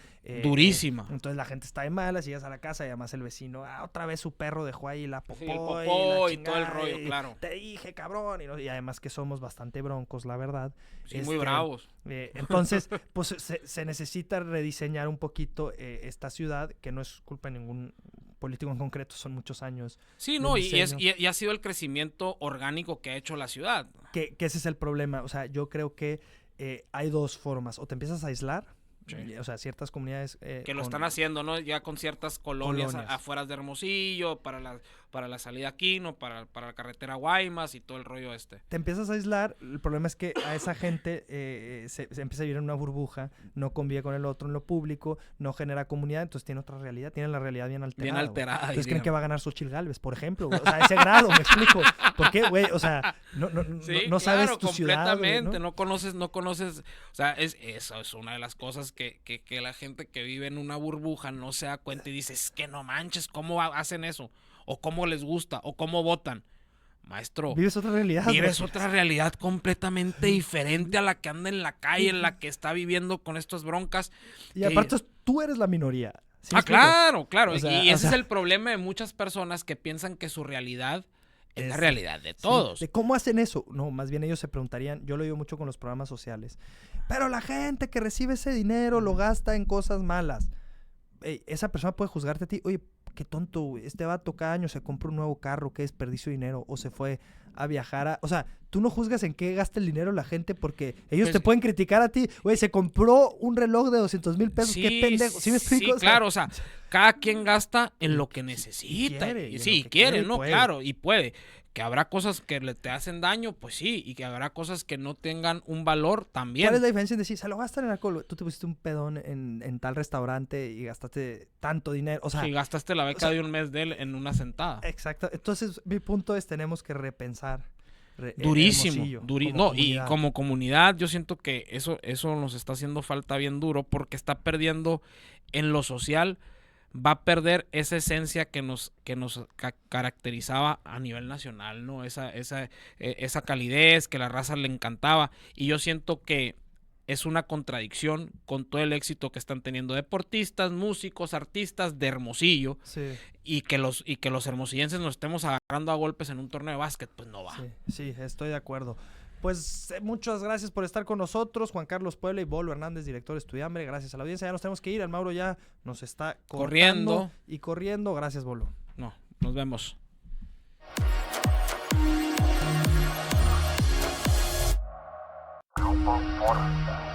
[SPEAKER 3] durísima.
[SPEAKER 2] Entonces la gente está de malas, llegas a la casa y además el vecino, otra vez su perro dejó ahí la popó,
[SPEAKER 3] sí, el popó y todo el rollo, claro.
[SPEAKER 2] Te dije, cabrón, y además que somos bastante broncos, la verdad.
[SPEAKER 3] Sí, muy bravos.
[SPEAKER 2] Entonces, pues se necesita rediseñar un poquito esta ciudad, que no es culpa de ningún político en concreto, son muchos años.
[SPEAKER 3] Sí, no, y ha sido el crecimiento orgánico que ha hecho la ciudad.
[SPEAKER 2] Que ese es el problema, o sea, yo creo que hay dos formas, o te empiezas a aislar, sí. O sea, ciertas comunidades...
[SPEAKER 3] que lo están haciendo, ¿no? Ya con ciertas colonias. Afuera de Hermosillo, para la salida Aquino, para la carretera Guaymas y todo el rollo este.
[SPEAKER 2] Te empiezas a aislar, el problema es que a esa gente se empieza a vivir en una burbuja, no convive con el otro en lo público, no genera comunidad, entonces tiene otra realidad, tiene la realidad bien alterada.
[SPEAKER 3] Bien alterada.
[SPEAKER 2] Entonces creen que va a ganar Xochitl Gálvez, por ejemplo, güey. O sea, ese grado, me explico. ¿Por qué, güey? O sea, no sabes tu ciudad,
[SPEAKER 3] completamente, ¿no? No conoces, o sea, eso es una de las cosas que la gente que vive en una burbuja no se da cuenta y dice, es que no manches, ¿cómo hacen eso? O cómo les gusta, o cómo votan. Maestro,
[SPEAKER 2] vives otra realidad.
[SPEAKER 3] Vives otra realidad completamente diferente a la que anda en la calle, en la que está viviendo con estas broncas.
[SPEAKER 2] Y aparte tú eres la minoría.
[SPEAKER 3] ¿Sí claro. O sea, y ese es el problema de muchas personas que piensan que su realidad es la realidad de todos.
[SPEAKER 2] Sí, ¿de cómo hacen eso? No, más bien ellos se preguntarían, yo lo digo mucho con los programas sociales, pero la gente que recibe ese dinero lo gasta en cosas malas. Esa persona puede juzgarte a ti, oye, qué tonto, este vato cada año se compra un nuevo carro, qué desperdicio de dinero, o se fue a viajar o sea, tú no juzgas en qué gasta el dinero la gente porque ellos te pueden criticar a ti, güey, se compró un reloj de 200,000 pesos, qué pendejo, ¿sí me explico?
[SPEAKER 3] Sí, claro, o sea, cada quien gasta en lo que necesita, quiere, ¿no? Puede. Claro, y puede. Que habrá cosas que te hacen daño, pues sí, y que habrá cosas que no tengan un valor también.
[SPEAKER 2] ¿Cuál es la diferencia en decir, se lo gastan en alcohol? Tú te pusiste un pedón en tal restaurante y gastaste tanto dinero, o sea...
[SPEAKER 3] Sí, gastaste la beca de un mes de él en una sentada.
[SPEAKER 2] Exacto, entonces mi punto es, tenemos que repensar.
[SPEAKER 3] Durísimo, no, y como comunidad yo siento que eso nos está haciendo falta bien duro porque está perdiendo en lo social, va a perder esa esencia que nos caracterizaba a nivel nacional, ¿no? Esa calidez que la raza le encantaba. Y yo siento que es una contradicción con todo el éxito que están teniendo deportistas, músicos, artistas de Hermosillo.
[SPEAKER 2] Sí.
[SPEAKER 3] Y que los hermosillenses nos estemos agarrando a golpes en un torneo de básquet, pues no va.
[SPEAKER 2] Sí, estoy de acuerdo. Pues muchas gracias por estar con nosotros, Juan Carlos Puebla y Bolo Hernández, director de Estudiambre. Gracias a la audiencia, ya nos tenemos que ir, el Mauro ya nos está corriendo. Gracias, Bolo.
[SPEAKER 3] No, nos vemos.
[SPEAKER 1] Grupo Fórmula.